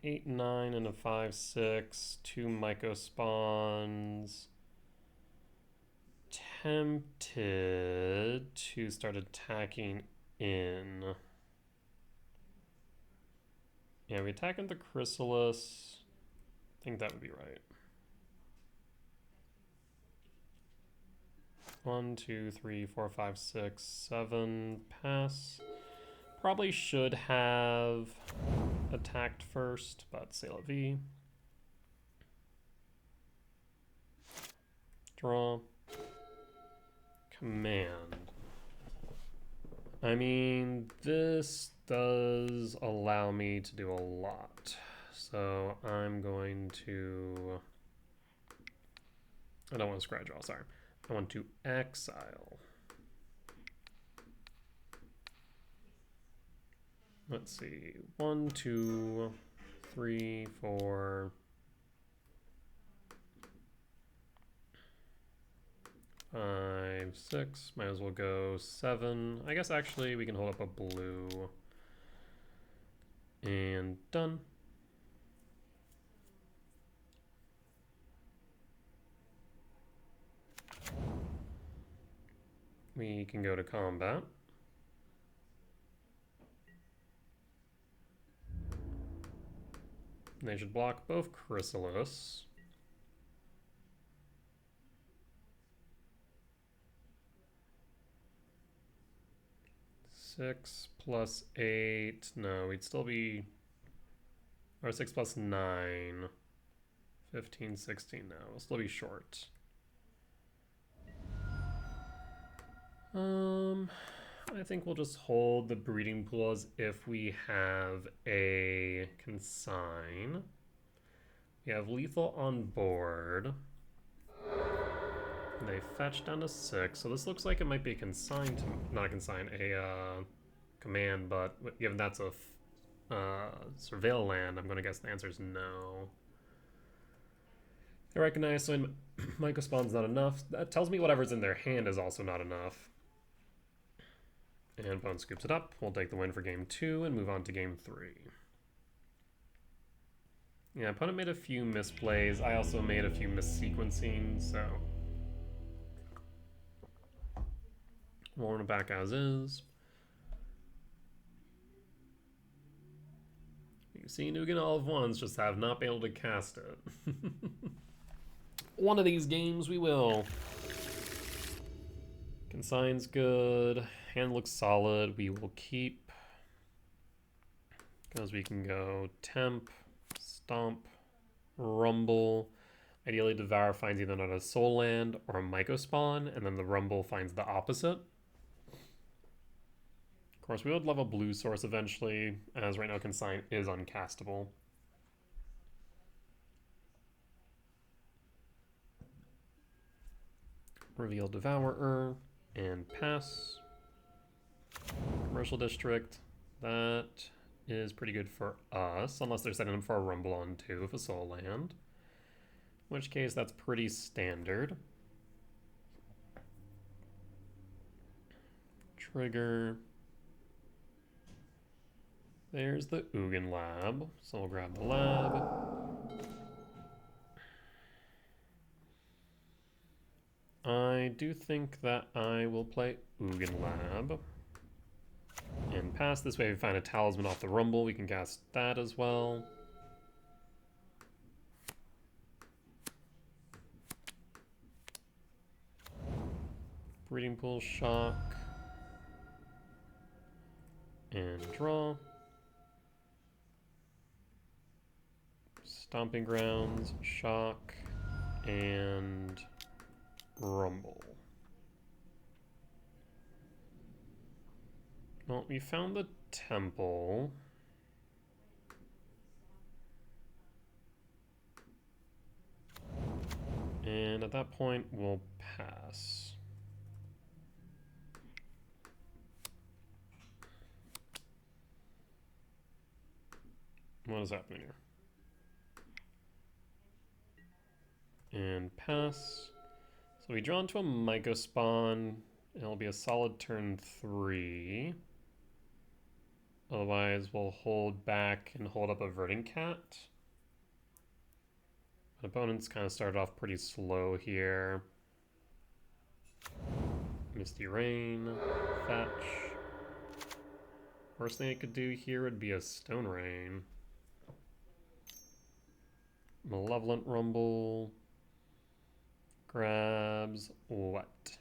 Eight, 9, and a 5, 6. 2 Mycospawns. Tempted to start attacking in. Yeah, we attack into Chrysalis. I think that would be right. 1, 2, 3, 4, 5, 6, 7. Pass. Probably should have attacked first, but c'est la vie. Draw. Command. I mean, this does allow me to do a lot. So I'm going to... I don't want to scry draw, sorry. I want to exile. Let's see. 1, 2, 3, 4... 5, 6, might as well go 7. I guess actually we can hold up a blue. And done. We can go to combat. They should block both Chrysalis. Six plus 8. No, we'd still be... Or 6 plus 9. 15, 16 now. We'll still be short. I think we'll just hold the breeding pool as if we have a consign. We have lethal on board. They fetch down to 6, so this looks like it might be a consign, not a consign, a command, but given that's a surveil land, I'm going to guess the answer is no. They recognize so Mycospawn's not enough. That tells me whatever's in their hand is also not enough. And opponent scoops it up. We'll take the win for game 2 and move on to game 3. Yeah, opponent made a few misplays. I also made a few missequencing, so... We'll run it back as is. You see Nugan all of ones, just have not been able to cast it. One of these games we will. Consign's good. Hand looks solid. We will keep. Because we can go Temp, Stomp, Rumble. Ideally, Devour finds either not a Soul Land or a Mycospawn, and then the Rumble finds the opposite. Of course, we would love a blue source eventually, as right now Consign is uncastable. Reveal Devourer and pass. Commercial District. That is pretty good for us, unless they're setting them for a Rumble on 2 if a Soul Land. In which case, that's pretty standard. Trigger. There's the Ugin Lab, so we'll grab the lab. I do think that I will play Ugin Lab. And pass. This way if we find a talisman off the Rumble, we can cast that as well. Breeding Pool, shock. And draw. Stomping Grounds, shock, and rumble. Well, we found the temple. And at that point, we'll pass. What is happening here? And pass. So we draw into a Myco spawn. It'll be a solid turn 3. Otherwise, we'll hold back and hold up a Verdant Cat. Opponents kind of started off pretty slow here. Misty Rain, fetch. Worst thing it could do here would be a Stone Rain. Malevolent Rumble. Grabs what?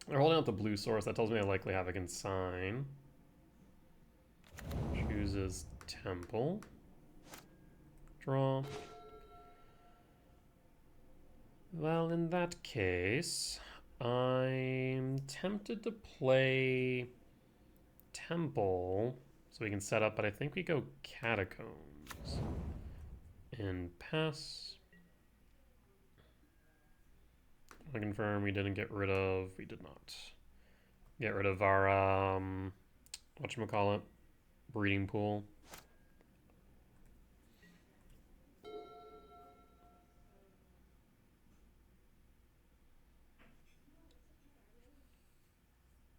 They're holding out the blue source. That tells me I likely have a consign. Chooses Temple. Draw. Well, in that case, I'm tempted to play Temple so we can set up, but I think we go Catacombs. And pass. I confirm we didn't get rid of, we did not get rid of our, whatchamacallit, breeding pool.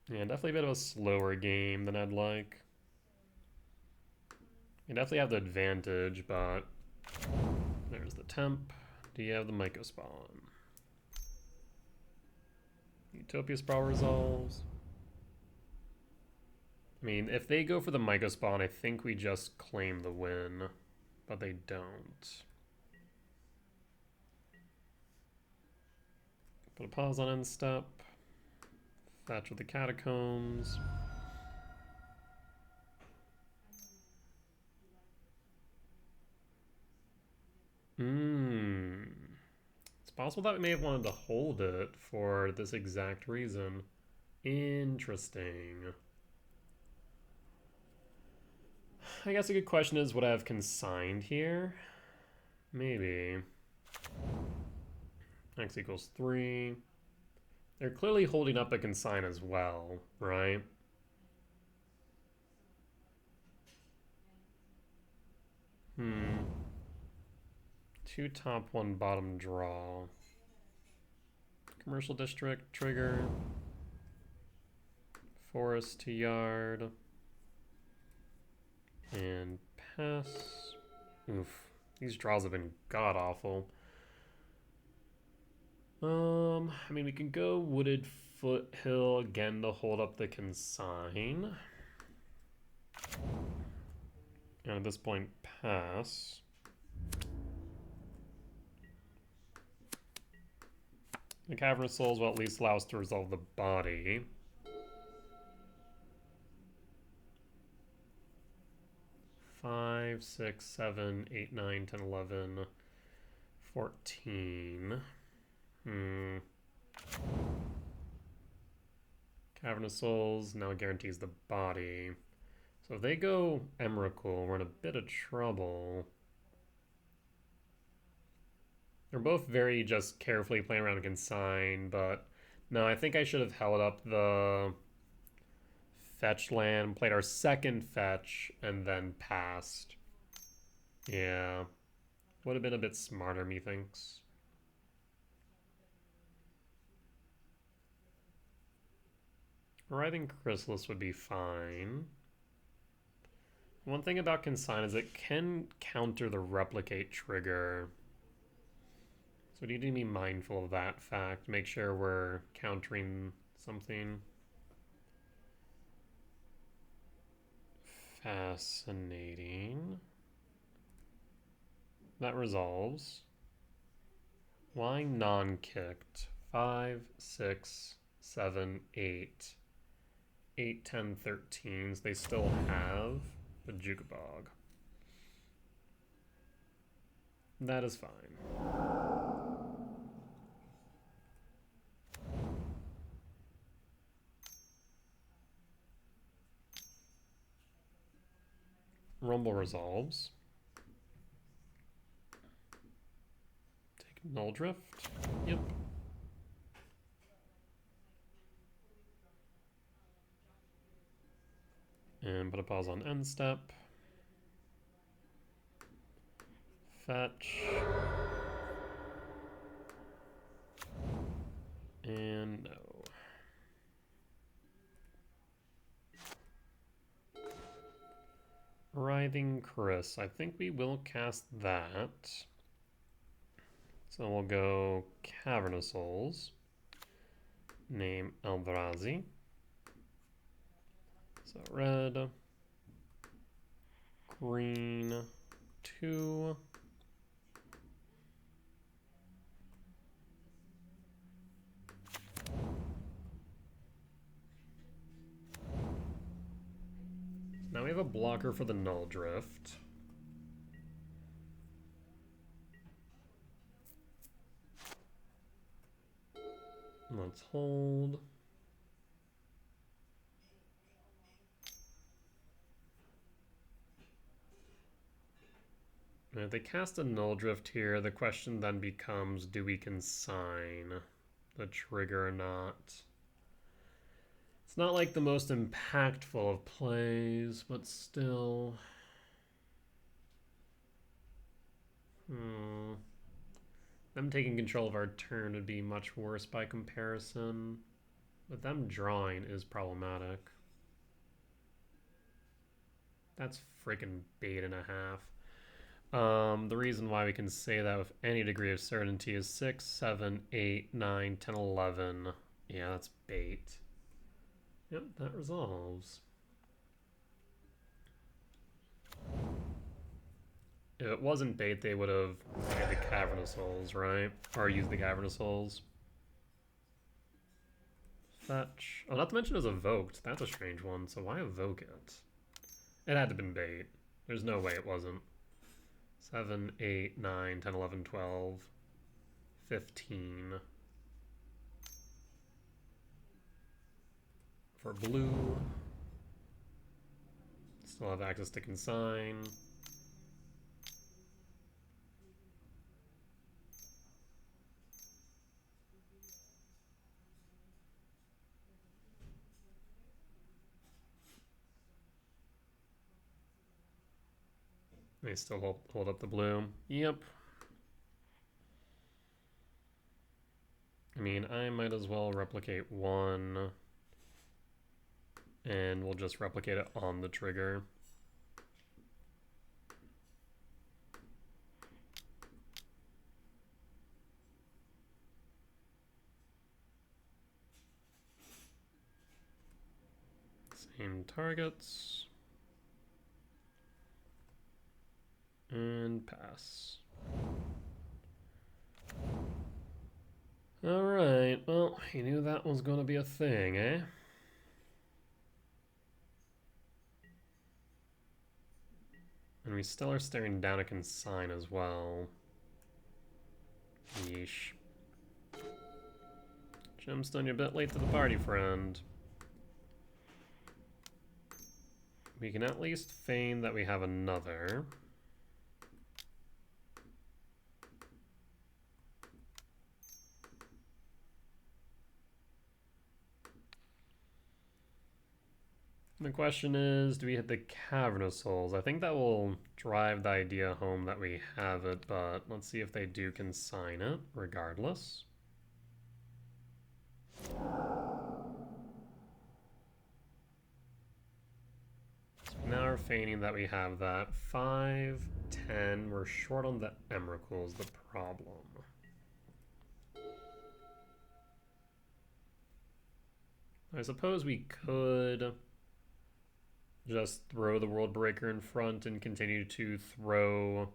Yeah, definitely a bit of a slower game than I'd like. You definitely have the advantage, but there's the temp. Do you have the Myco spawn? Utopia Sprawl resolves. I mean, if they go for the Myco spawn, I think we just claim the win, but they don't. Put a pause on end step. Fetch with the Catacombs. It's possible that we may have wanted to hold it for this exact reason. Interesting. I guess a good question is, would I have consigned here? Maybe. X equals 3. They're clearly holding up a consign as well, right? Two top, one bottom draw. Commercial district, trigger. Forest to yard. And pass. Oof. These draws have been god-awful. I mean, we can go Wooded Foothill again to hold up the consign. And at this point, pass. The Cavern of Souls will at least allow us to resolve the body. Five, 6, 7, 8, 9, 10, 11, 14. Cavern of Souls now guarantees the body. So if they go Emrakul, we're in a bit of trouble. They're both very just carefully playing around consign, but no, I think I should have held up the fetch land, played our second fetch, and then passed. Yeah. Would have been a bit smarter, methinks. Writhing Chrysalis would be fine. One thing about consign is it can counter the replicate trigger. So we need to be mindful of that fact. Make sure we're countering something. Fascinating. That resolves. Why non-kicked? 5, 6, 7, 8. 8, 10, 13s. They still have the Jukabog. That is fine. Rumble resolves. Take Null Drift. Yep. And put a pause on end step. Fetch. And no. Writhing Chris. I think we will cast that. So we'll go Cavernous Souls. Name Eldrazi. So red. Green. 2. Now we have a blocker for the Null Drift. Let's hold. And if they cast a Null Drift here, the question then becomes, do we consign the trigger or not? It's not like the most impactful of plays, but still. Them taking control of our turn would be much worse by comparison. But them drawing is problematic. That's freaking bait and a half. The reason why we can say that with any degree of certainty is 6, 7, 8, 9, 10, 11. Yeah, that's bait. Yep, that resolves. If it wasn't bait, they would have made the Cavernous Souls, right? Or used the Cavernous Souls. Fetch. Oh, not to mention it was evoked. That's a strange one, so why evoke it? It had to have been bait. There's no way it wasn't. 7, 8, 9, 10, 11, 12, 15. For blue. Still have access to consign. They still hold up the blue. Yep. I mean, I might as well replicate one. And we'll just replicate it on the trigger. Same targets. And pass. Alright, well, he knew that was going to be a thing, eh? And we still are staring down a consign as well. Yeesh. Gemstone, you're a bit late to the party, friend. We can at least feign that we have another. The question is, do we hit the Cavernous Souls? I think that will drive the idea home that we have it, but let's see if they do consign it, regardless. So now we're feigning that we have that. 5, 10, we're short on the Emrakul's the problem. I suppose we could just throw the World Breaker in front and continue to throw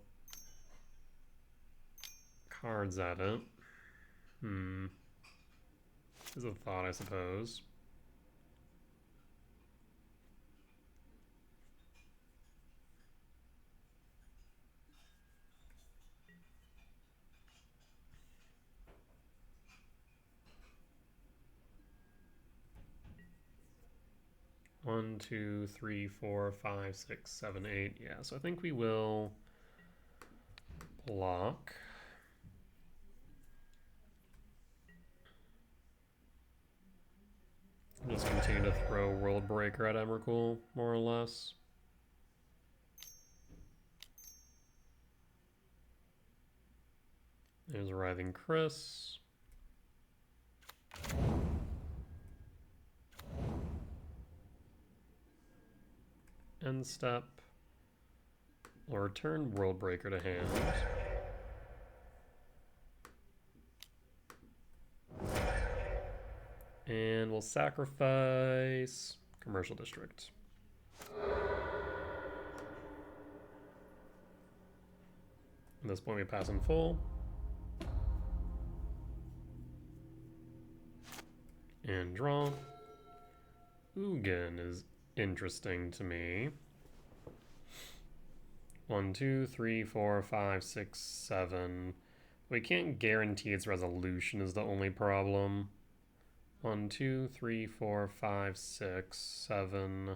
cards at it. Is a thought, I suppose. One, two, three, four, five, six, seven, eight. Yeah, so I think we will block. Just continue to throw World Breaker at Emrakul, more or less. There's a Writhing Chris. End step. We'll return World Breaker to hand. And we'll sacrifice Commercial District. At this point we pass in full. And draw. Ugin is interesting to me. 1, 2, 3, 4, 5, 6, 7. We can't guarantee its resolution is the only problem. 1, 2, 3, 4, 5, 6, 7.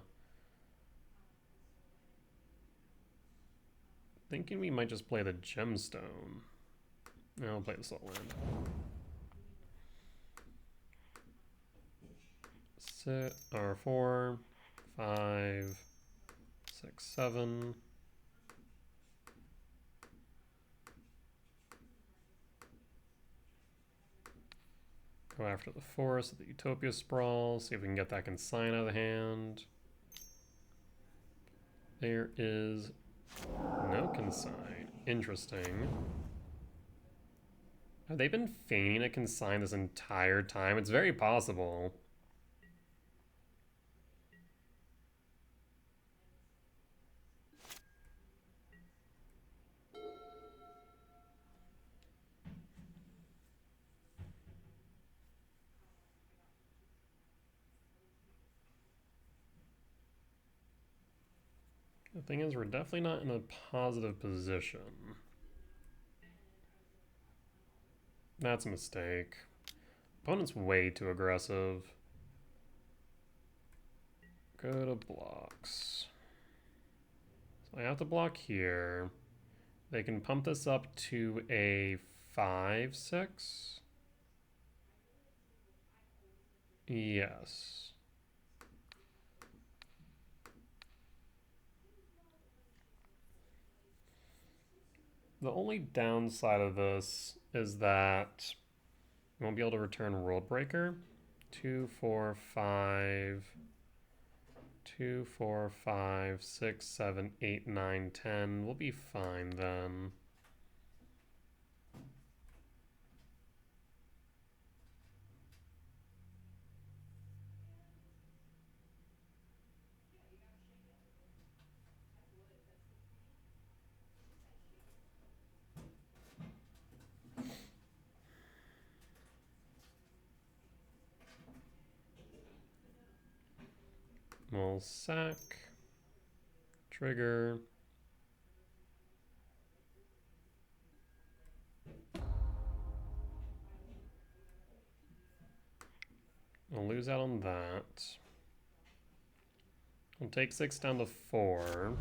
Thinking we might just play the gemstone. No, I'll play the salt land. Sit R4, 5, 6, 7. Go after the forest of the Utopia Sprawl, see if we can get that consign out of the hand. There is no consign. Interesting. Have they been feigning a consign this entire time? It's very possible. The thing is, we're definitely not in a positive position. That's a mistake. Opponent's way too aggressive. Go to blocks. So I have to block here. They can pump this up to a 5, 6. Yes. The only downside of this is that we won't be able to return World Breaker. 2, 4, 5, 2, 4, 5, 6, 7, 8, 9, 10. We'll be fine then. We'll sack, trigger. We'll lose out on that. We'll take 6 down to 4.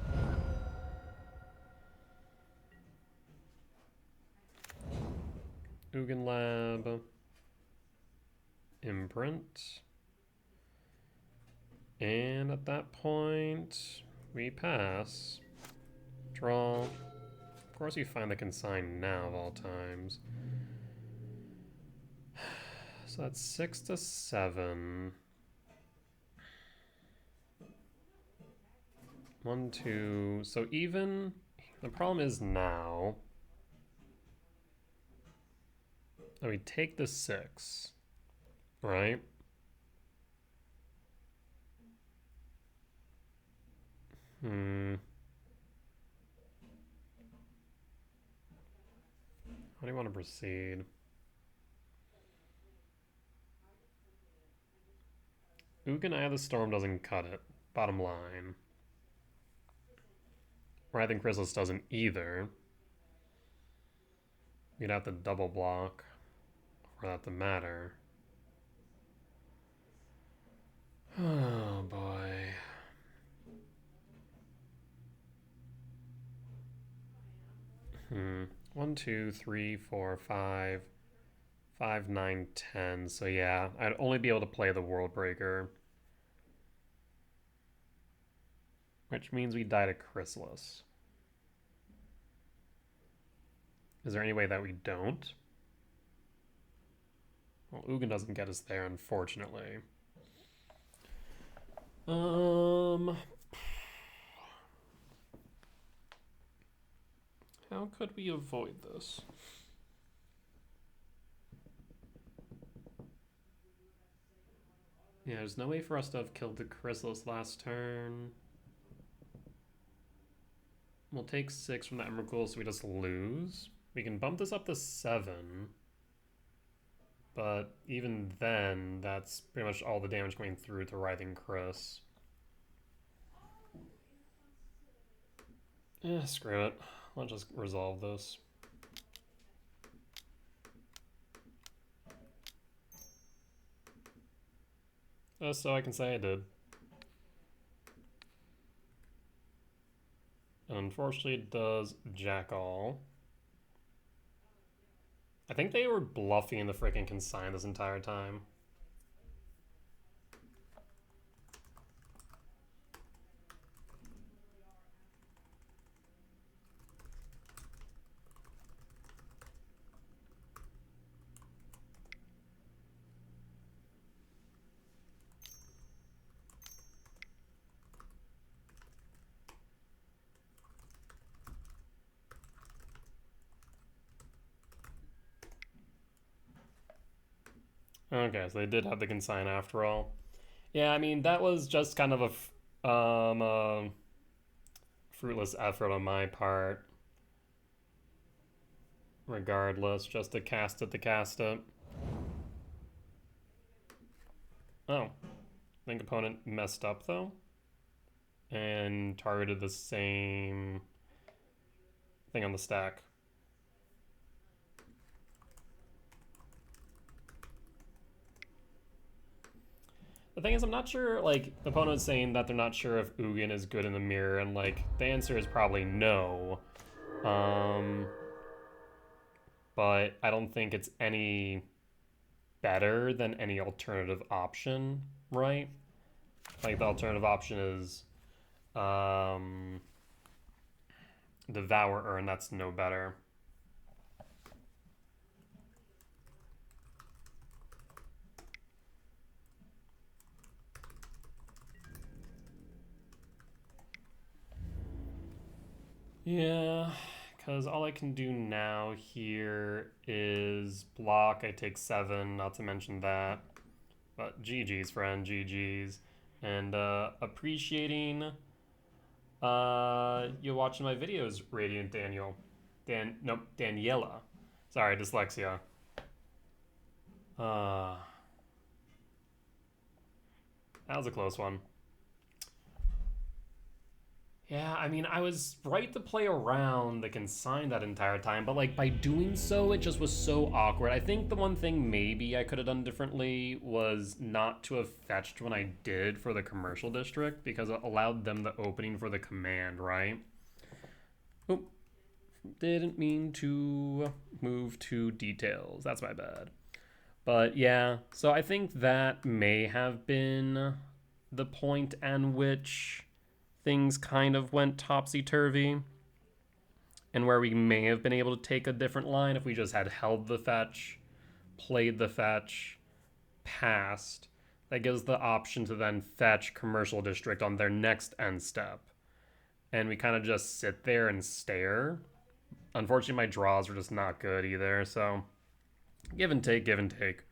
Ugin Lab. Imprint. And at that point, we pass. Draw. Of course you find the consign now of all times. So that's 6 to 7. 1, 2. So even, the problem is now, that we take the 6, right? How do you want to proceed? Ugin Eye of the Storm doesn't cut it. Bottom line. Writhing Chrysalis doesn't either. You'd have to double block for that to matter. Oh boy. One, two, three, four, five. 5, 9, 10. So yeah, I'd only be able to play the World Breaker. Which means we die to Chrysalis. Is there any way that we don't? Well, Ugin doesn't get us there, unfortunately. How could we avoid this? Yeah, there's no way for us to have killed the Chrysalis last turn. We'll take 6 from the Emrakul, so we just lose. We can bump this up to 7. But even then, that's pretty much all the damage going through to Writhing Chris. Screw it. I'll just resolve this. So I can say I did. And unfortunately it does jack all. I think they were bluffing the freaking consign this entire time. Okay, so they did have the consign after all. Yeah, I mean, that was just kind of a fruitless effort on my part. Regardless, just to cast it to cast it. Oh. I think opponent messed up, though. And targeted the same thing on the stack. The thing is, I'm not sure, like, the opponent's saying that they're not sure if Ugin is good in the mirror, and, like, the answer is probably no. But I don't think it's any better than any alternative option, right? Like, the alternative option is Devourer, and that's no better. Yeah, because all I can do now here is block. I take 7, not to mention that. But GG's, friend, GG's. And appreciating you watching my videos, Radiant Daniel. Daniela. Sorry, dyslexia. That was a close one. Yeah, I mean, I was right to play around the consign that entire time, but like by doing so, it just was so awkward. I think the one thing maybe I could have done differently was not to have fetched when I did for the commercial district, because it allowed them the opening for the command, right? Oh, didn't mean to move to details. That's my bad. But yeah, so I think that may have been the point at which things kind of went topsy-turvy, and where we may have been able to take a different line if we just had held the fetch, played the fetch, passed. That gives the option to then fetch Commercial District on their next end step. And we kind of just sit there and stare. Unfortunately, my draws were just not good either, so give and take, give and take.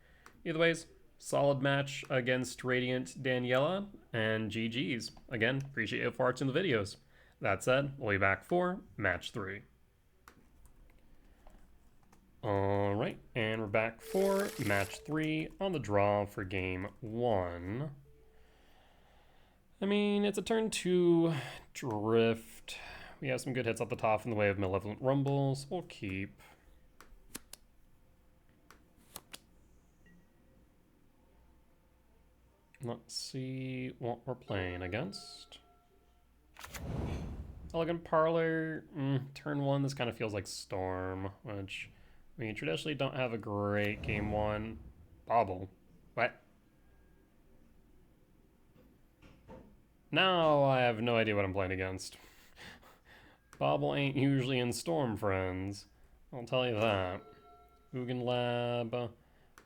Either ways, solid match against Radiant Daniela, and GG's. Again, appreciate you for watching the videos. That said, we'll be back for match 3. Alright, and we're back for match 3 on the draw for game 1. I mean, it's a turn 2 drift. We have some good hits up the top in the way of Malevolent Rumbles. We'll keep. Let's see what we're playing against. Elegant Parlor, turn 1, this kind of feels like Storm, which we traditionally don't have a great game 1. Bobble. What? Now I have no idea what I'm playing against. Bobble ain't usually in Storm, friends. I'll tell you that. Ugin Lab.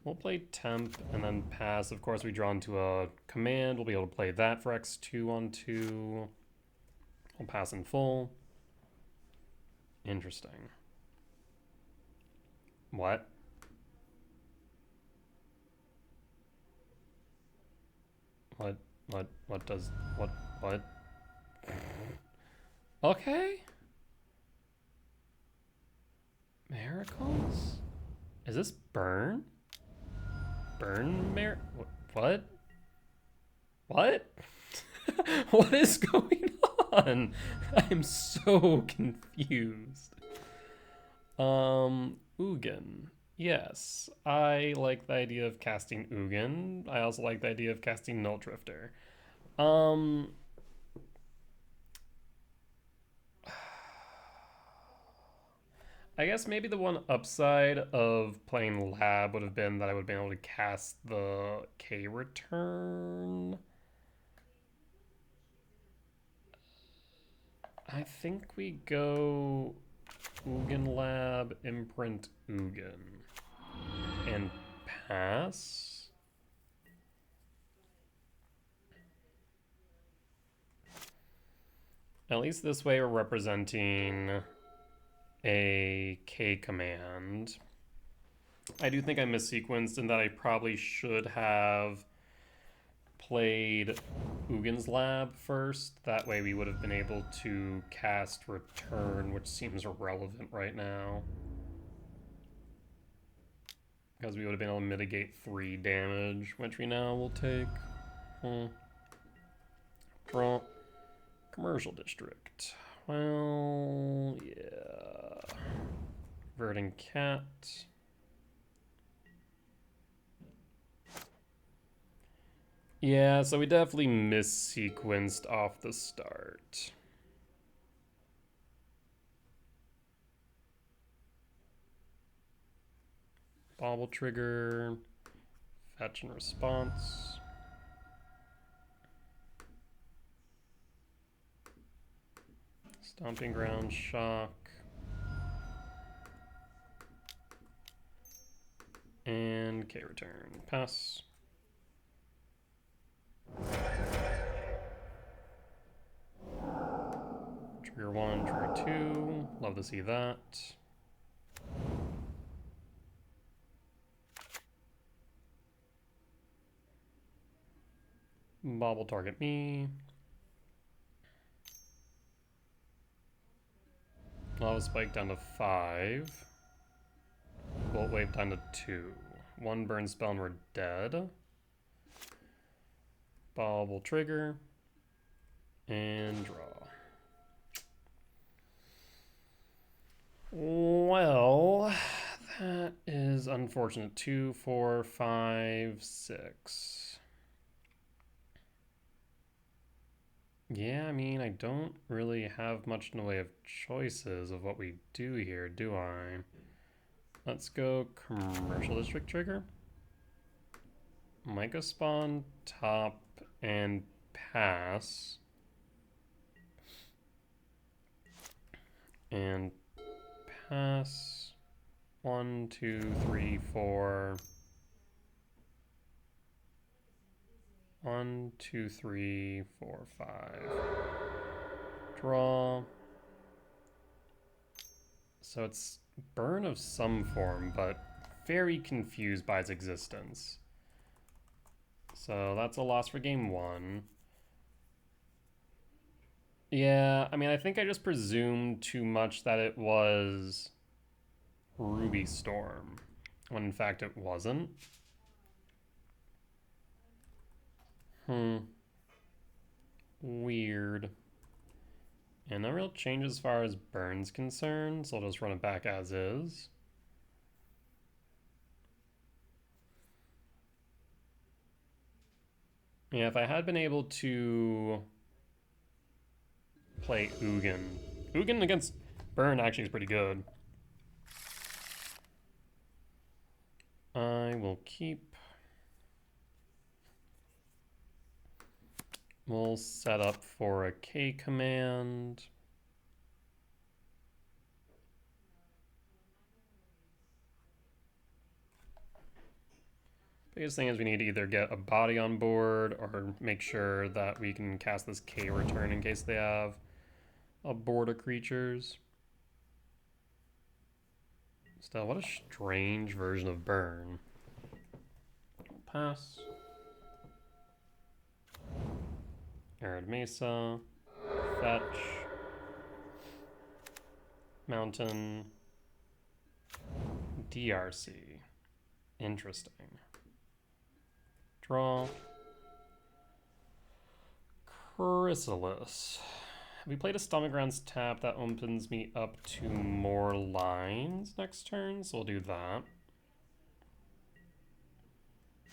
We'll play Temp and then pass. Of course, we draw into a command. We'll be able to play that for X2 on 2. We'll pass in full. Interesting. What? What does, what? Okay. Miracles? Is this burn? What? What? What is going on? I'm so confused. Ugin. Yes, I like the idea of casting Ugin. I also like the idea of casting Null Drifter. I guess maybe the one upside of playing Lab would have been that I would have been able to cast the K return. I think we go Ugin Lab, Imprint Ugin, and pass. At least this way we're representing a K command. I do think I missequenced in that I probably should have played Ugin's Lab first. That way we would have been able to cast Return, which seems irrelevant right now. Because we would have been able to mitigate 3 damage, which we now will take. Draw. Commercial District. Well, yeah. Verdant Cat. Yeah, so we definitely missequenced off the start. Bobble Trigger. Fetch and Response. Stomping Ground, Shock. And K return. Pass. Trigger 1, trigger 2. Love to see that. Bobble target me. Lava Spike down to 5. Bolt Wave down to 2. 1 burn spell and we're dead. Bobble trigger. And draw. Well, that is unfortunate. 2, 4, 5, 6. Yeah, I mean, I don't really have much in the way of choices of what we do here, do I? Let's go Commercial District trigger. Micah Spawn, top, and pass. And pass. 1, 2, 3, 4. 1, 2, 3, 4, 5. Draw. So it's burn of some form, but very confused by its existence. So that's a loss for game 1. Yeah, I mean, I think I just presumed too much that it was Ruby Storm, when in fact it wasn't. Weird. And no real change as far as burn's concerned, so I'll just run it back as is. Yeah, if I had been able to play Ugin. Ugin against burn actually is pretty good. I will keep. We'll set up for a K command. Biggest thing is we need to either get a body on board or make sure that we can cast this K return in case they have a board of creatures. Still, what a strange version of burn. Pass. Arid Mesa. Fetch. Mountain. DRC. Interesting. Draw. Chrysalis. Have we played a Stomach Grounds tap that opens me up to more lines next turn? So we'll do that.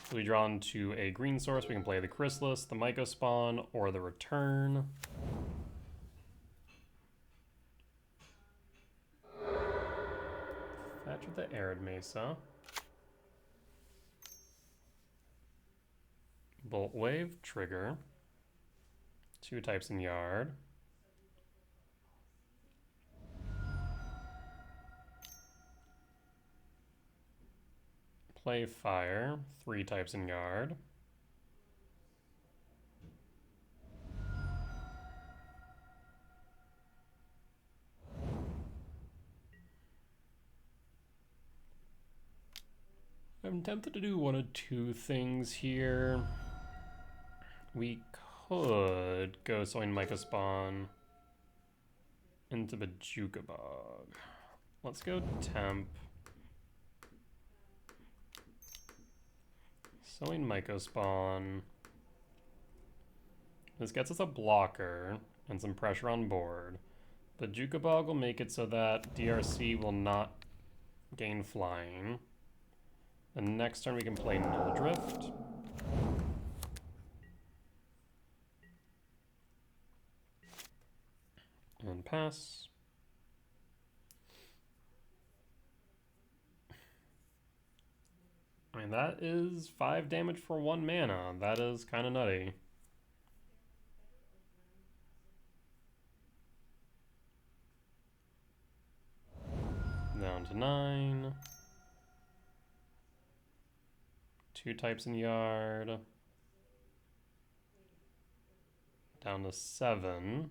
So we draw into a green source. We can play the Chrysalis, the Mycospawn, or the Return. Fetch with the Arid Mesa. Bolt Wave, trigger. 2 types in yard. Play fire, 3 types in yard. I'm tempted to do one of 2 things here. We could go Soin Mycospawn into the Jukabog. Let's go Temp. Soin Mycospawn. This gets us a blocker and some pressure on board. The Jukabog will make it so that DRC will not gain flying. The next turn we can play Null Drift. And pass. I mean, that is 5 damage for 1 mana. That is kind of nutty. Down to 9. 2 types in yard. Down to 7.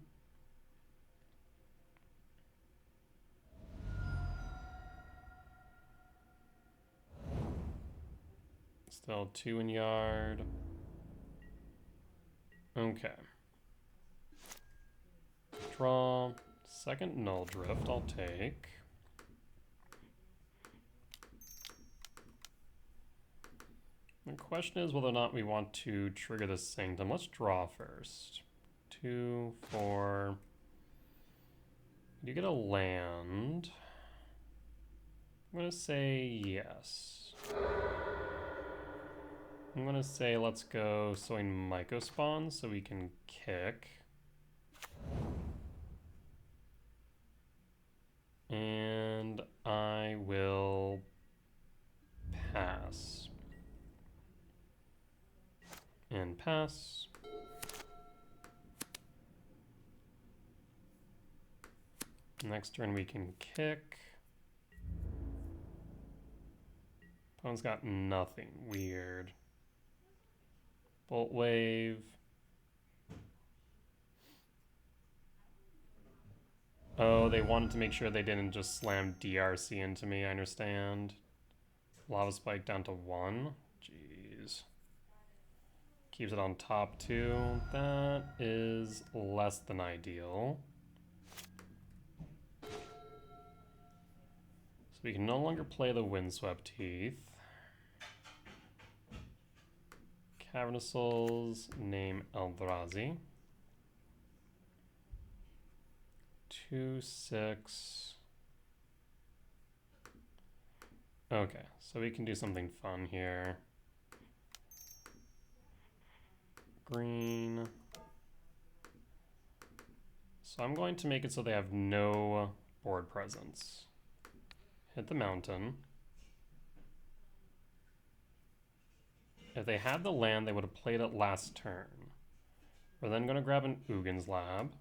Still 2 in yard. Okay. Draw. Second Null Drift I'll take. The question is whether or not we want to trigger the Sanctum. Let's draw first. 2, 4. You get a land. I'm going to say yes. I'm going to say let's go Soin Mycospawn so we can kick. And I will pass. And pass. Next turn we can kick. Opponent's got nothing. Weird. Bolt Wave. Oh, they wanted to make sure they didn't just slam DRC into me, I understand. Lava Spike down to 1. Jeez. keeps it on top too. That is less than ideal. So we can no longer play the Windswept Heath. Cavernous Souls, name Eldrazi. 2/6. Okay, so we can do something fun here. Green. So I'm going to make it so they have no board presence. Hit the mountain. If they had the land, they would have played it last turn. We're then going to grab an Ugin's Lab.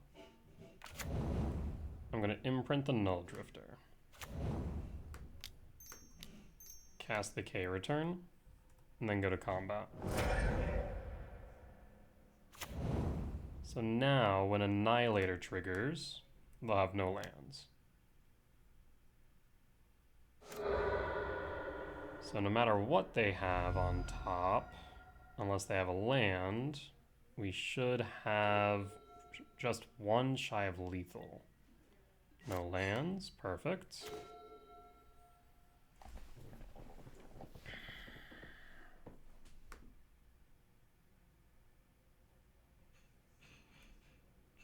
I'm going to imprint the Null Drifter. Cast the K return, and then go to combat. So now, when Annihilator triggers, they'll have no lands. So no matter what they have on top, unless they have a land, we should have just one shy of lethal. No lands, perfect.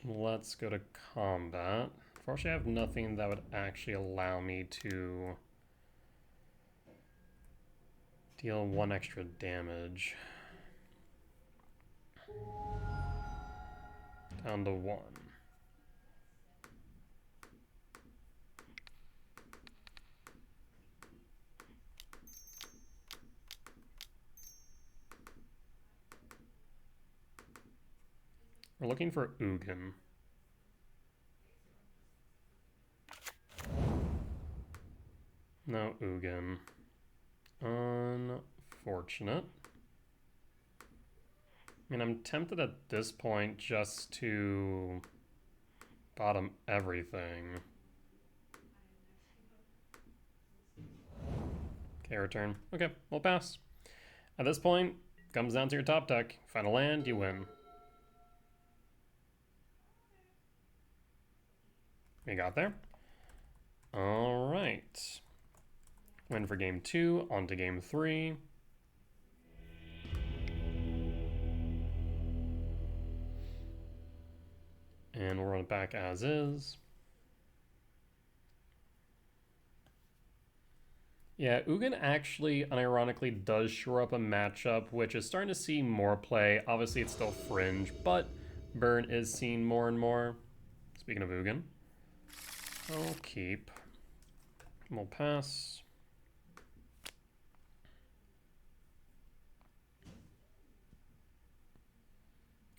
Let's go to combat. Unfortunately, I have nothing that would actually allow me to deal 1 extra damage. Down to 1. We're looking for Ugin. No Ugin. Unfortunate. I mean, I'm tempted at this point just to bottom everything. Okay, return. Okay, we'll pass. At this point, comes down to your top deck. Find a land, you win. We got there. All right. Win for game 2, on to game 3. And we'll run it back as is. Yeah, Ugin actually, unironically, does shore up a matchup, which is starting to see more play. Obviously, it's still fringe, but Burn is seen more and more. Speaking of Ugin, I'll keep. We'll pass.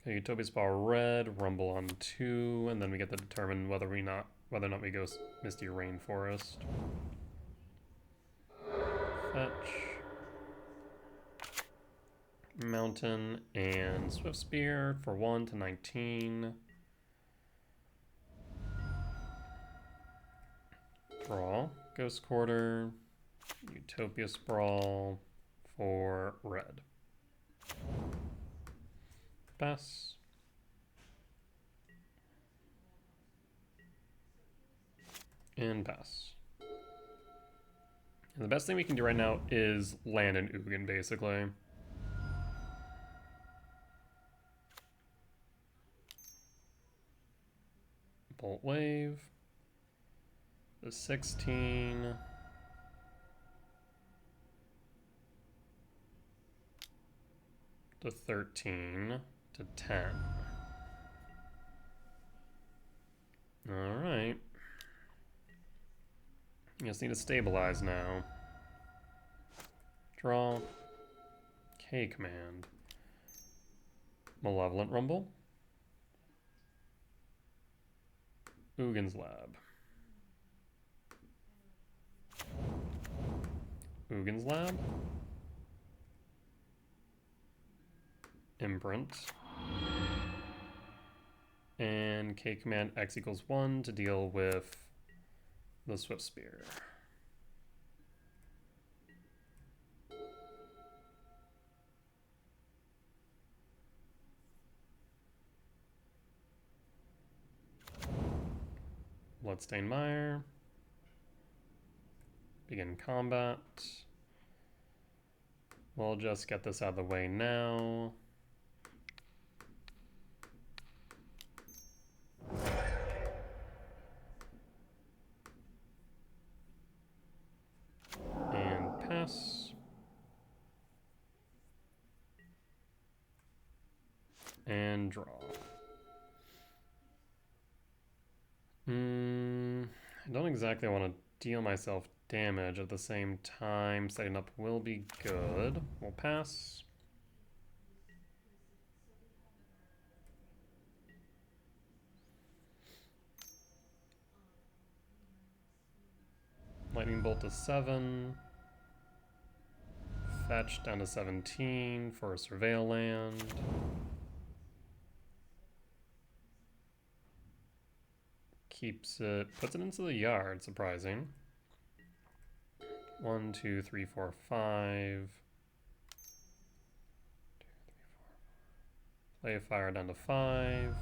Okay, Utopia Spell red, Rumble on 2, and then we get to determine whether or not we go Misty Rainforest. Fetch. Mountain and Swift Spear for 1 to 19. Draw. Ghost Quarter. Utopia Sprawl for red. Pass. And pass. And the best thing we can do right now is land an Ugin, basically. Bolt Wave. The 16. To 13. To 10. Alright. You just need to stabilize now. Draw. K command. Malevolent Rumble. Ugin's Lab. Ugin's Lab. Imprint. And K command X equals 1 to deal with the Swift Spear. Bloodstained Mire. Begin combat. We'll just get this out of the way now. And pass. And draw. I don't exactly want to deal myself damage at the same time. Setting up will be good. We'll pass. Lightning Bolt to 7. Fetch down to 17 for a Surveil land. Keeps it, puts it into the yard, surprising. 1, 2, 3, 4, 5. Play fire down to 5.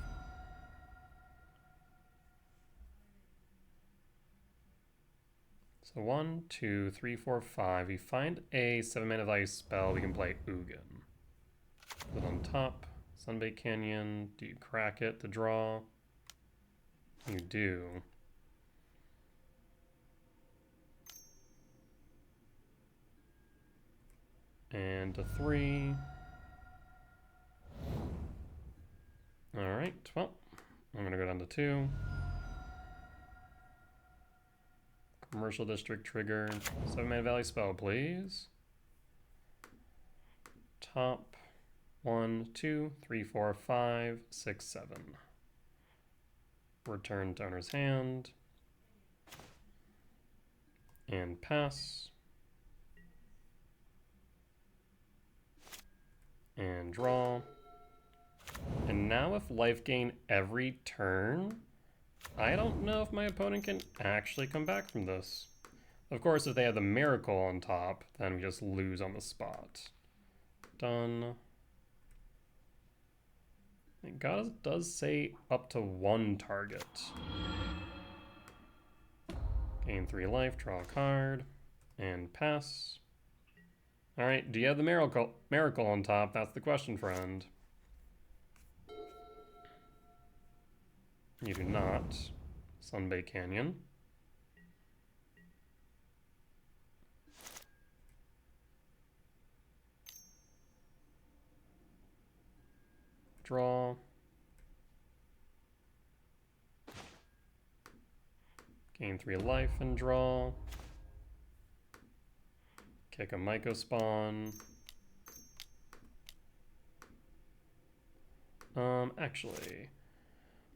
So 1, 2, 3, 4, 5. We find a 7-mana value spell, we can play Ugin. Put it on top. Sunbait Canyon. Do you crack it to draw? You do. And to 3. Alright, well, I'm gonna go down to 2. Commercial District trigger. 7-mana value spell, please. Top. 1, 2, 3, 4, 5, 6, 7. Return to owner's hand. And pass. And draw. And now if life gain every turn, I don't know if my opponent can actually come back from this. Of course, if they have the miracle on top, then we just lose on the spot. Done. It does say up to 1 target. Gain 3 life, draw a card, and pass. Alright, do you have the miracle on top? That's the question, friend. You do not. Sunbait Canyon. Draw. Gain 3 life and draw. Kick a Myco Spawn. Actually,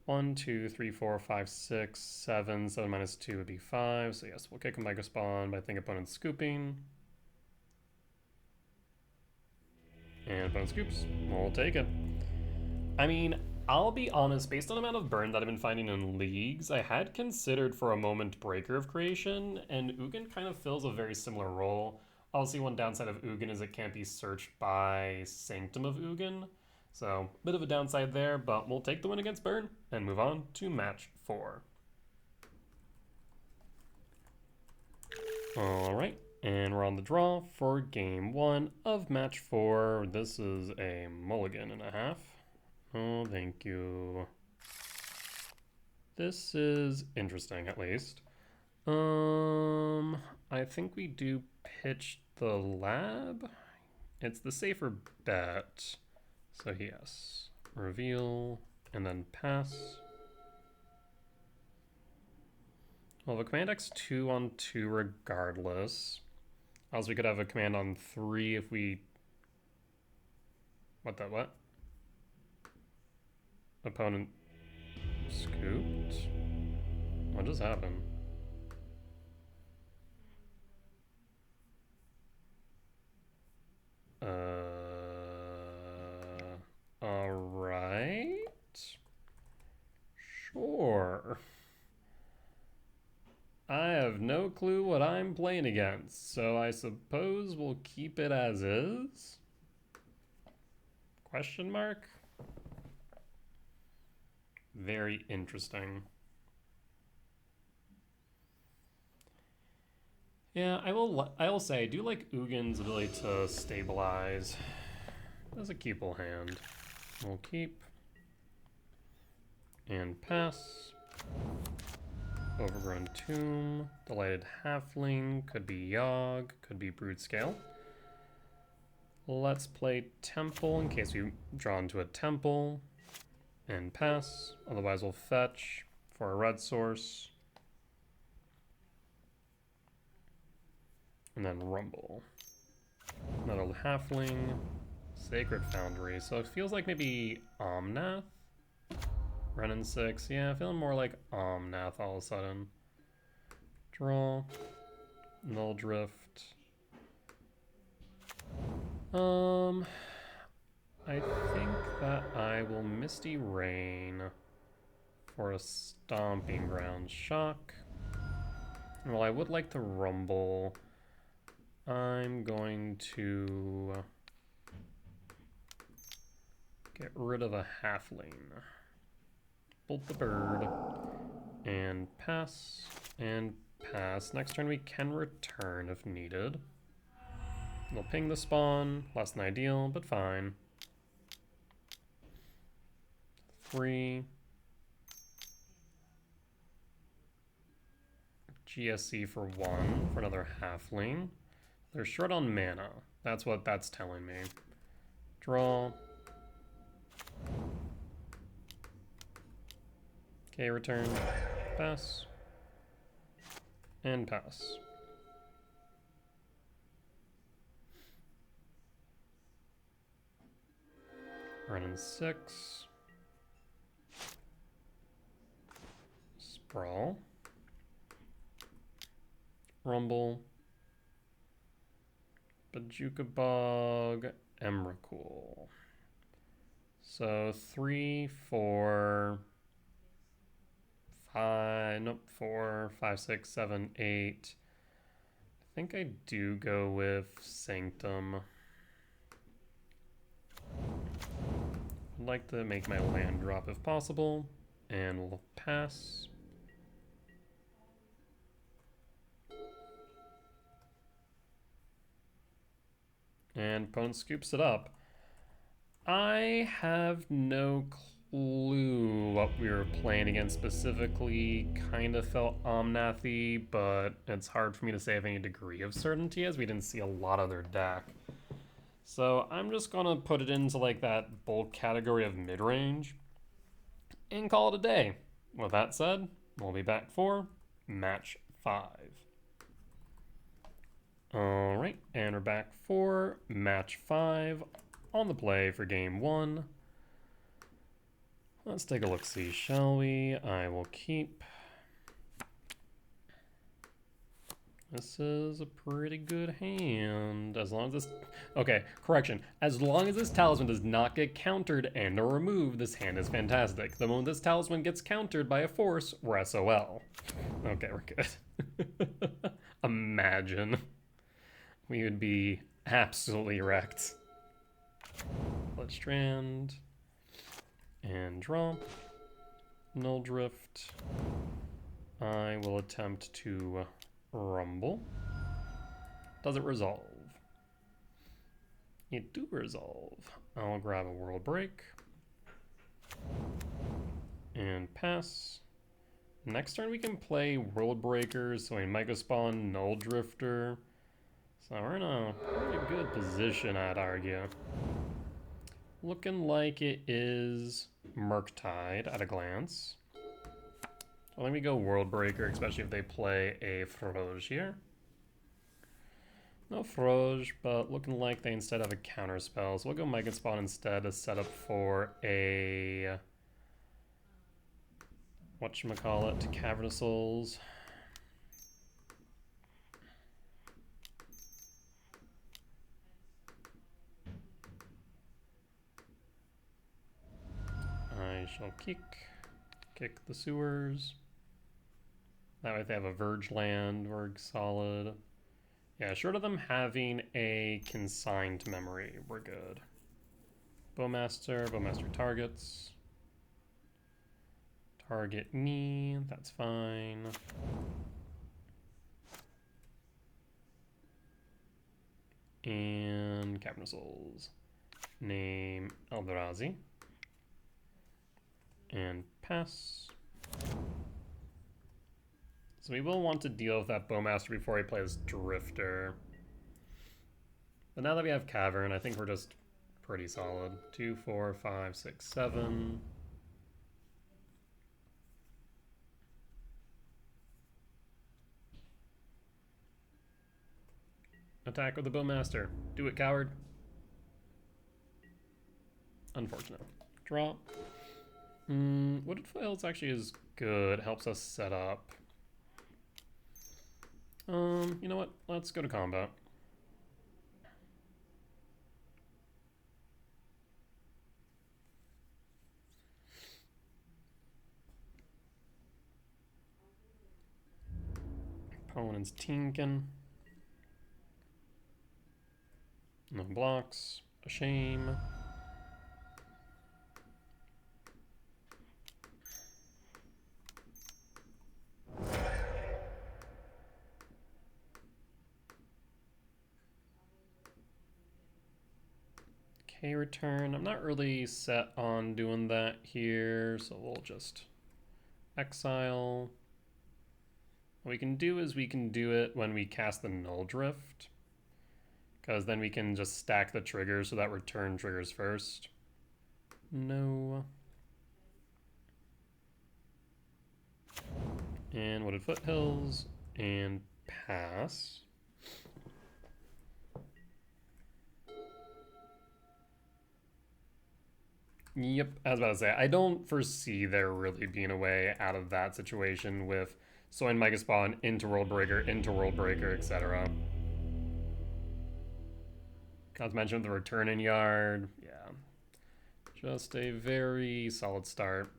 1, 2, 3, 4, 5, 6, 7. 7 minus 2 would be 5. So yes, we'll kick a Myco Spawn, but I think opponent's scooping. And opponent scoops. We'll take it. I mean, I'll be honest, based on the amount of burn that I've been finding in leagues, I had considered for a moment Breaker of Creation, and Ugin kind of fills a very similar role. Obviously, one downside of Ugin is it can't be searched by Sanctum of Ugin, so bit of a downside there, but we'll take the win against Burn and move on to match 4. Alright, and we're on the draw for game 1 of match 4. This is a mulligan and a half. Oh, thank you. This is interesting, at least. I think we do pitch the lab. It's the safer bet. So yes, reveal and then pass. Well, the command X2 on 2 regardless. Also, we could have a command on 3 if we... What? Opponent scooped? What just happened? Alright. Sure. I have no clue what I'm playing against, so I suppose we'll keep it as is? Question mark? Very interesting. Yeah, I will say I do like Ugin's ability to stabilize. That's a keepable hand. We'll keep and pass. Overgrown Tomb, Delighted Halfling, could be Yogg, could be Brood Scale. Let's play Temple in case we draw into a Temple and pass. Otherwise we'll fetch for a red source. And then Rumble. Another Halfling, Sacred Foundry. So it feels like maybe Omnath. Renin 6, yeah, feeling more like Omnath all of a sudden. Draw. Null Drift. I think that I will Misty Rain for a Stomping Ground Shock. Well, I would like to Rumble. I'm going to get rid of a Halfling. Bolt the bird. And pass. And pass. Next turn we can return if needed. We'll ping the spawn. Less than ideal, but fine. 3. GSC for 1 for another Halfling. They're short on mana. That's what that's telling me. Draw. Okay, return. Pass. And pass. Running 6. Sprawl. Rumble. Bajuka Bog. Emrakul. So 3, 4, 5, nope, 4, 5, 6, 7, 8. I think I do go with Sanctum. I'd like to make my land drop if possible, and we'll pass. And opponent scoops it up. I have no clue what we were playing against specifically. Kind of felt Omnath-y, but it's hard for me to say with any degree of certainty as we didn't see a lot of their deck. So I'm just gonna put it into like that bold category of mid-range and call it a day. With that said, we'll be back for match 5. All right, and we're back for match 5 on the play for game 1. Let's take a look-see, shall we? I will keep. This is a pretty good hand, as long as this... Okay, correction. As long as this talisman does not get countered and or removed, this hand is fantastic. The moment this talisman gets countered by a force, we're SOL. Okay, we're good. Imagine. We would be absolutely wrecked. Let's strand. And draw. Null Drift. I will attempt to Rumble. Does it resolve? It do resolve. I'll grab a World Break. And pass. Next turn we can play World Breakers, so a Mega Spawn, Null Drifter. So we're in a pretty good position, I'd argue. Looking like it is Murktide at a glance. So let me go World Breaker, especially if they play a Froge here. No Froge, but looking like they instead have a counter spell. So we'll go Mega Spawn instead to set up for a... whatchamacallit, Cavern of Souls. I shall kick the sewers. That way if they have a Verge land, we're solid. Yeah, short of them having a consigned memory, we're good. Bowmaster targets. Target me, that's fine. And Cavern of Souls. Name Eldrazi. And pass. So we will want to deal with that Bowmaster before he plays Drifter. But now that we have Cavern, I think we're just pretty solid. 2, 4, 5, 6, 7. Attack with the Bowmaster. Do it, coward. Unfortunate. Draw. Wooded Foils actually is good. Helps us set up. You know what? Let's go to combat. Opponent's Tinkin. No blocks. A shame. Okay, return. I'm not really set on doing that here, so we'll just exile. What we can do is we can do it when we cast the Null Drift, because then we can just stack the triggers so that return triggers first. No. And Wooded Foothills, and pass. Yep, I was about to say, I don't foresee there really being a way out of that situation with Soin Mega Spawn into World Breaker, etc. Not to mention the return in yard. Yeah. Just a very solid start.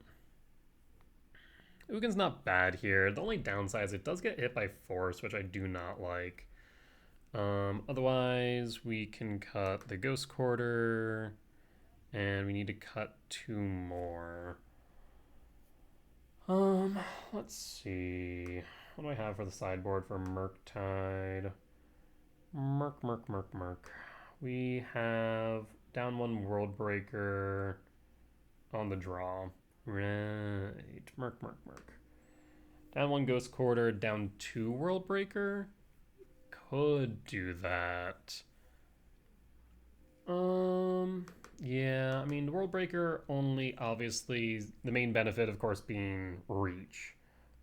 Ugin's not bad here. The only downside is it does get hit by Force, which I do not like. Otherwise, we can cut the Ghost Quarter. And we need to cut 2 more. Let's see. What do I have for the sideboard for Murktide? Murk. We have down 1 World Breaker on the draw. Right. Murk. Down 1 Ghost Quarter, down 2 World Breaker. Could do that. Yeah, I mean, World Breaker only, obviously, the main benefit, of course, being reach.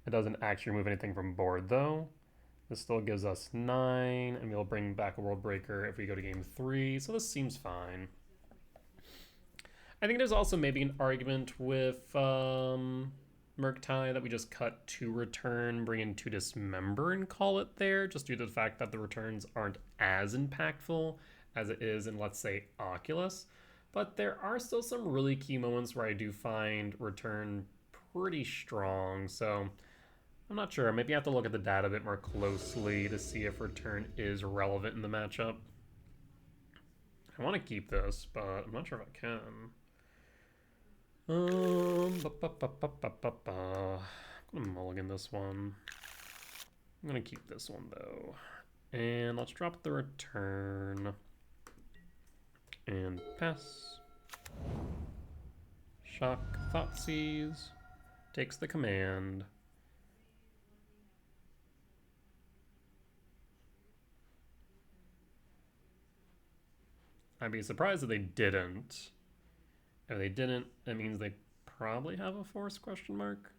It doesn't actually remove anything from board, though. This still gives us 9, and we'll bring back a World Breaker if we go to game 3, so this seems fine. I think there's also maybe an argument with Murktide that we just cut 2 return, bring in 2 dismember, and call it there, just due to the fact that the returns aren't as impactful as it is in, let's say, Oculus. But there are still some really key moments where I do find return pretty strong, so I'm not sure. Maybe I have to look at the data a bit more closely to see if return is relevant in the matchup. I want to keep this, but I'm not sure if I can. I'm gonna mulligan this one. I'm gonna keep this one though. And let's drop the return. And pass. Shock, Thoughtseize. Takes the command. I'd be surprised if they didn't. If they didn't, that means they probably have a force question mark.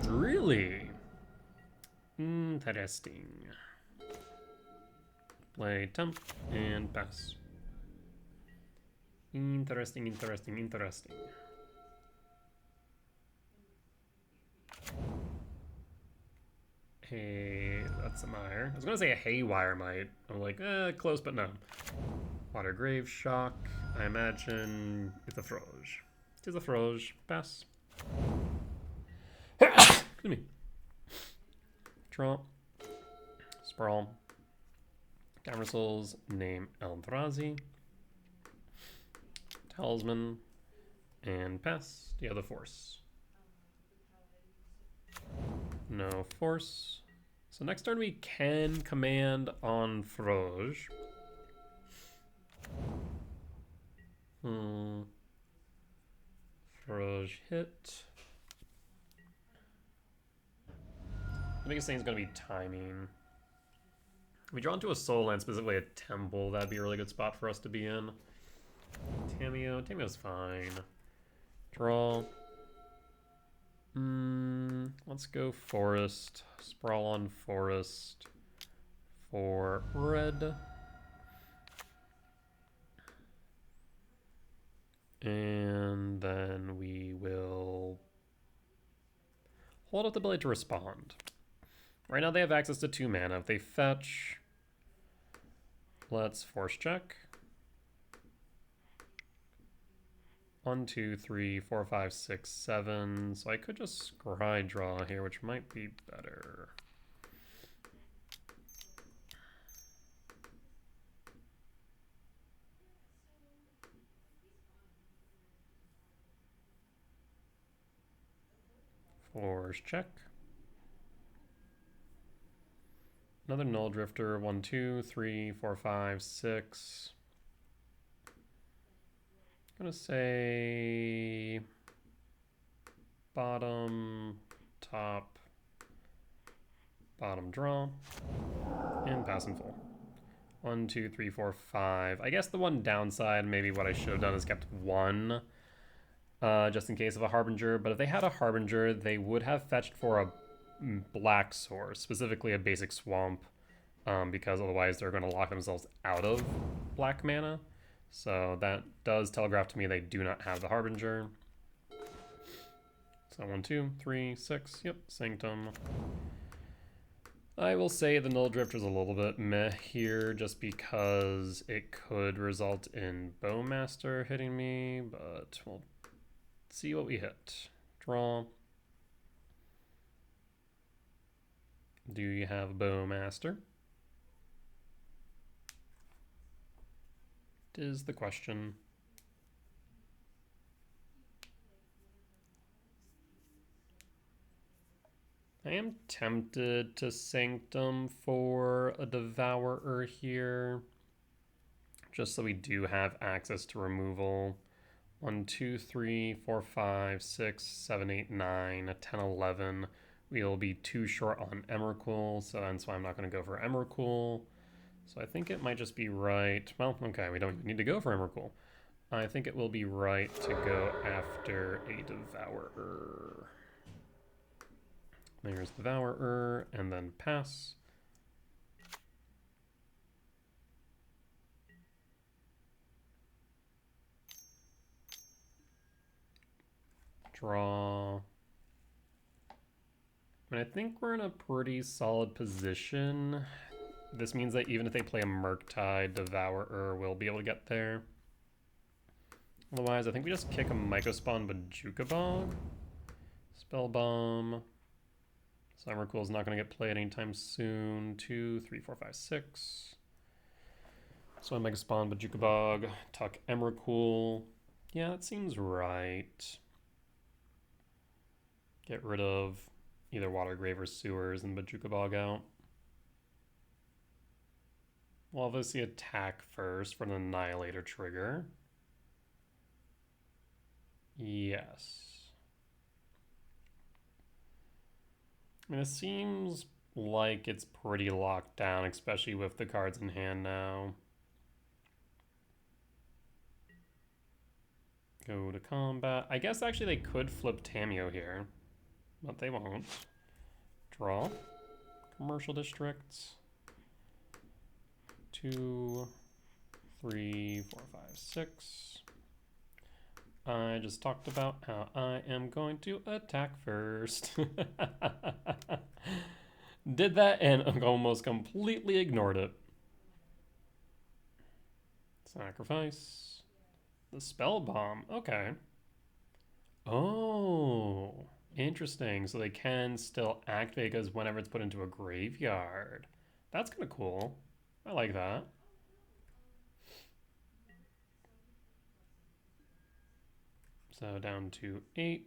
Really? Interesting. Play temp and pass. Interesting. Hey, that's a mire. I was gonna say a haywire might. I'm like, close, but no. Water Grave Shock. I imagine it's a Froge. It is a Froge. Pass. Excuse me. Draw. Sprawl. Cavern of Souls. Name Eldrazi. Talisman. And pass. Do you have the Force? No force. So next turn we can command on Froge. Froge hit. The biggest thing is going to be timing. If we draw into a soul land, specifically a temple, that'd be a really good spot for us to be in. Tameo's fine. Draw. Let's go forest. Sprawl on forest for red. And then we will hold up the ability to respond. Right now they have access to 2 mana. If they fetch, let's force check. 1, 2, 3, 4, 5, 6, 7. So I could just scry draw here, which might be better. Force check. Another Null Drifter. 1, 2, 3, 4, 5, 6. I'm gonna say bottom, top, bottom draw, and pass in full. 1, 2, 3, 4, 5. I guess the one downside, maybe what I should have done is kept 1, just in case of a Harbinger. But if they had a Harbinger, they would have fetched for a black source, specifically a basic swamp, because otherwise they're going to lock themselves out of black mana. So that does telegraph to me they do not have the Harbinger. So 1, 2, 3, 6. Yep, Sanctum. I will say the Null Drifter is a little bit meh here, just because it could result in Bowmaster hitting me, but we'll see what we hit. Draw. Do you have Bowmaster? Is the question. I am tempted to Sanctum for a Devourer here, just so we do have access to removal. 1, 2, 3, 4, 5, 6, 7, 8, 9, 10, 11. We'll be too short on Emrakul, so that's why I'm not going to go for Emrakul. So I think it might just be right. Well, okay, we don't even need to go for Emrakul. I think it will be right to go after a Devourer. There's Devourer, and then pass. Draw. And I think we're in a pretty solid position. This means that even if they play a Murktide, Devourer will be able to get there. Otherwise, I think we just kick a Mycospawn Bojuka Bog. Spell Bomb. So Emrakul is not going to get played anytime soon. 2, 3, 4, 5, 6. So I Mycospawn Bojuka Bog. Tuck Emrakul. Yeah, that seems right. Get rid of either Watergrave or Sewers and Bojuka Bog out. We'll obviously attack first for an Annihilator trigger. Yes. I mean, it seems like it's pretty locked down, especially with the cards in hand now. Go to combat. I guess actually they could flip Tamiyo here, but they won't. Draw. Commercial districts. 2, 3, 4, 5, 6. I just talked about how I am going to attack first. Did that and almost completely ignored it. Sacrifice. The Spell Bomb. Okay. Oh, interesting. So they can still activate because whenever it's put into a graveyard. That's kind of cool. I like that. So down to 8.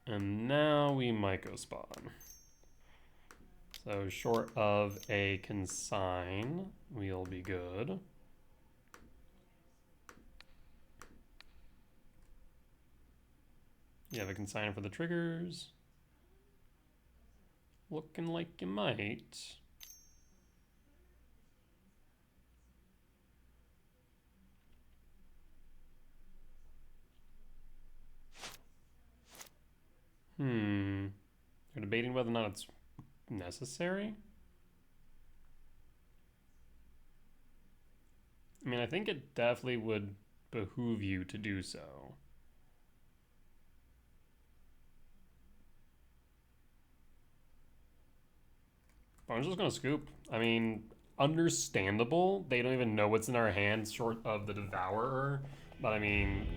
And now we might go spawn. So short of a consign, we'll be good. You have a consign for the triggers. Looking like you might. They're debating whether or not it's necessary. I mean, I think it definitely would behoove you to do so. But I'm just gonna scoop. I mean, understandable. They don't even know what's in our hands short of the Devourer. But I mean,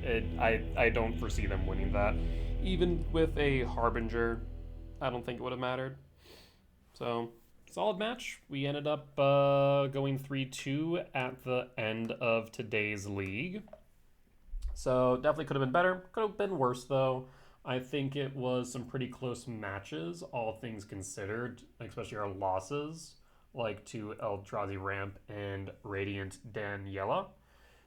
I don't foresee them winning that. Even with a Harbinger, I don't think it would have mattered. So, solid match. We ended up going 3-2 at the end of today's league. So, definitely could have been better. Could have been worse, though. I think it was some pretty close matches, all things considered, especially our losses, like to Eldrazi Ramp and Radiant Daniela.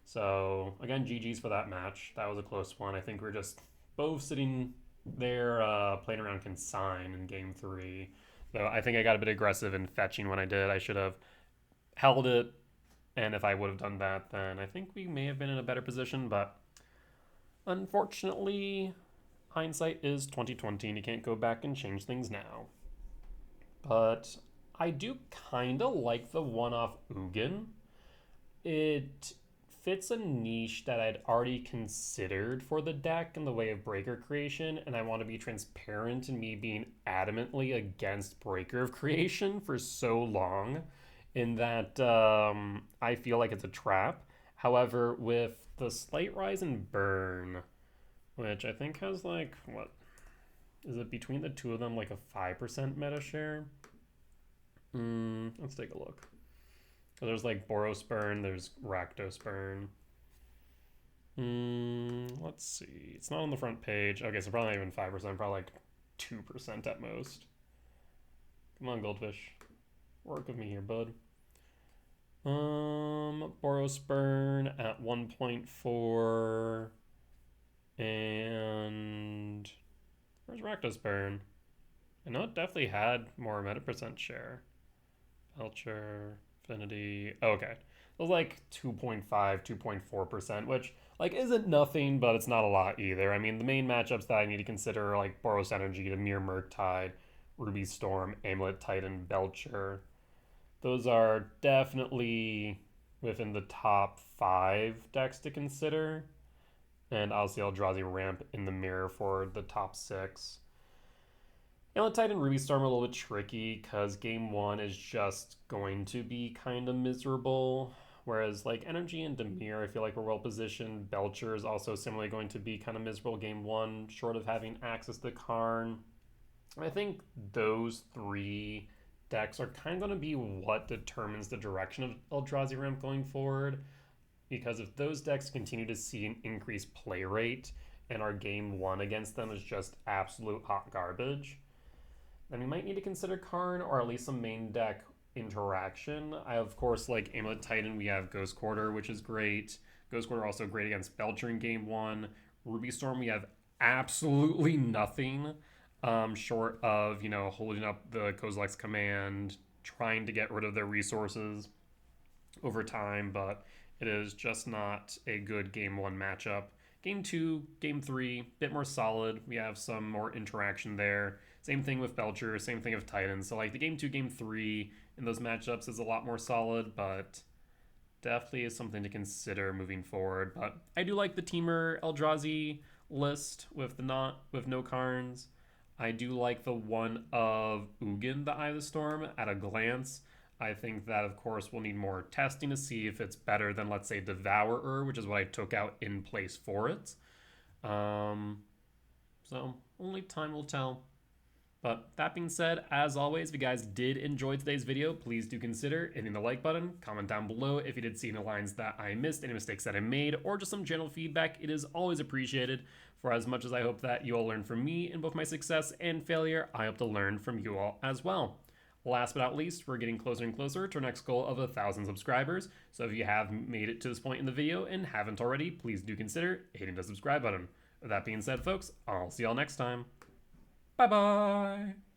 So, again, GG's for that match. That was a close one. I think we're just both sitting there playing around Consign in game 3. Though I think I got a bit aggressive in fetching when I did. I should have held it, and if I would have done that, then I think we may have been in a better position, but unfortunately, hindsight is 2020 and you can't go back and change things now. But I do kind of like the one-off Ugin. It fits a niche that I'd already considered for the deck in the way of breaker creation, and I want to be transparent in me being adamantly against breaker of creation for so long, in that I feel like it's a trap. However, with the slight rise in burn, which I think has like, what? Is it between the two of them like a 5% meta share? Let's take a look. So there's like Boros Burn, there's Rakdos Burn. Let's see. It's not on the front page. Okay, so probably not even 5%, probably like 2% at most. Come on, Goldfish. Work with me here, bud. Boros Burn at 1.4. And where's Rakdos Burn? I know it definitely had more meta percent share. Belcher, Affinity. Oh, okay. It was like 2.5, 2.4%, which like isn't nothing, but it's not a lot either. I mean, the main matchups that I need to consider are like Boros Energy, Temur, Murktide, Ruby Storm, Amulet Titan, Belcher. Those are definitely within the top 5 decks to consider. And obviously Eldrazi Ramp in the mirror for the top 6. Amulet and Ruby Storm are a little bit tricky because game 1 is just going to be kind of miserable. Whereas like Energy and Dimir, I feel like we're well positioned. Belcher is also similarly going to be kind of miserable game 1, short of having access to Karn. I think those 3 decks are kind of going to be what determines the direction of Eldrazi Ramp going forward. Because if those decks continue to see an increased play rate and our game 1 against them is just absolute hot garbage, then we might need to consider Karn or at least some main deck interaction. I, of course, like Amulet Titan, we have Ghost Quarter, which is great. Ghost Quarter also great against Belcher in game 1. Ruby Storm, we have absolutely nothing short of, holding up the Kozilek's command, trying to get rid of their resources over time, but it is just not a good game 1 matchup. Game 2, game 3, bit more solid. We have some more interaction there. Same thing with Belcher, same thing with Titans. So like the game 2, game 3 in those matchups is a lot more solid, but definitely is something to consider moving forward. But I do like the Temur Eldrazi list with no Karns. I do like the one of Ugin, the Eye of the Storm, at a glance. I think that, of course, we'll need more testing to see if it's better than, let's say, Devourer, which is what I took out in place for it. So only time will tell. But that being said, as always, if you guys did enjoy today's video, please do consider hitting the like button, comment down below if you did see any lines that I missed, any mistakes that I made, or just some general feedback. It is always appreciated. For as much as I hope that you all learn from me in both my success and failure, I hope to learn from you all as well. Last but not least, we're getting closer and closer to our next goal of 1,000 subscribers. So if you have made it to this point in the video and haven't already, please do consider hitting the subscribe button. With that being said, folks, I'll see y'all next time. Bye-bye!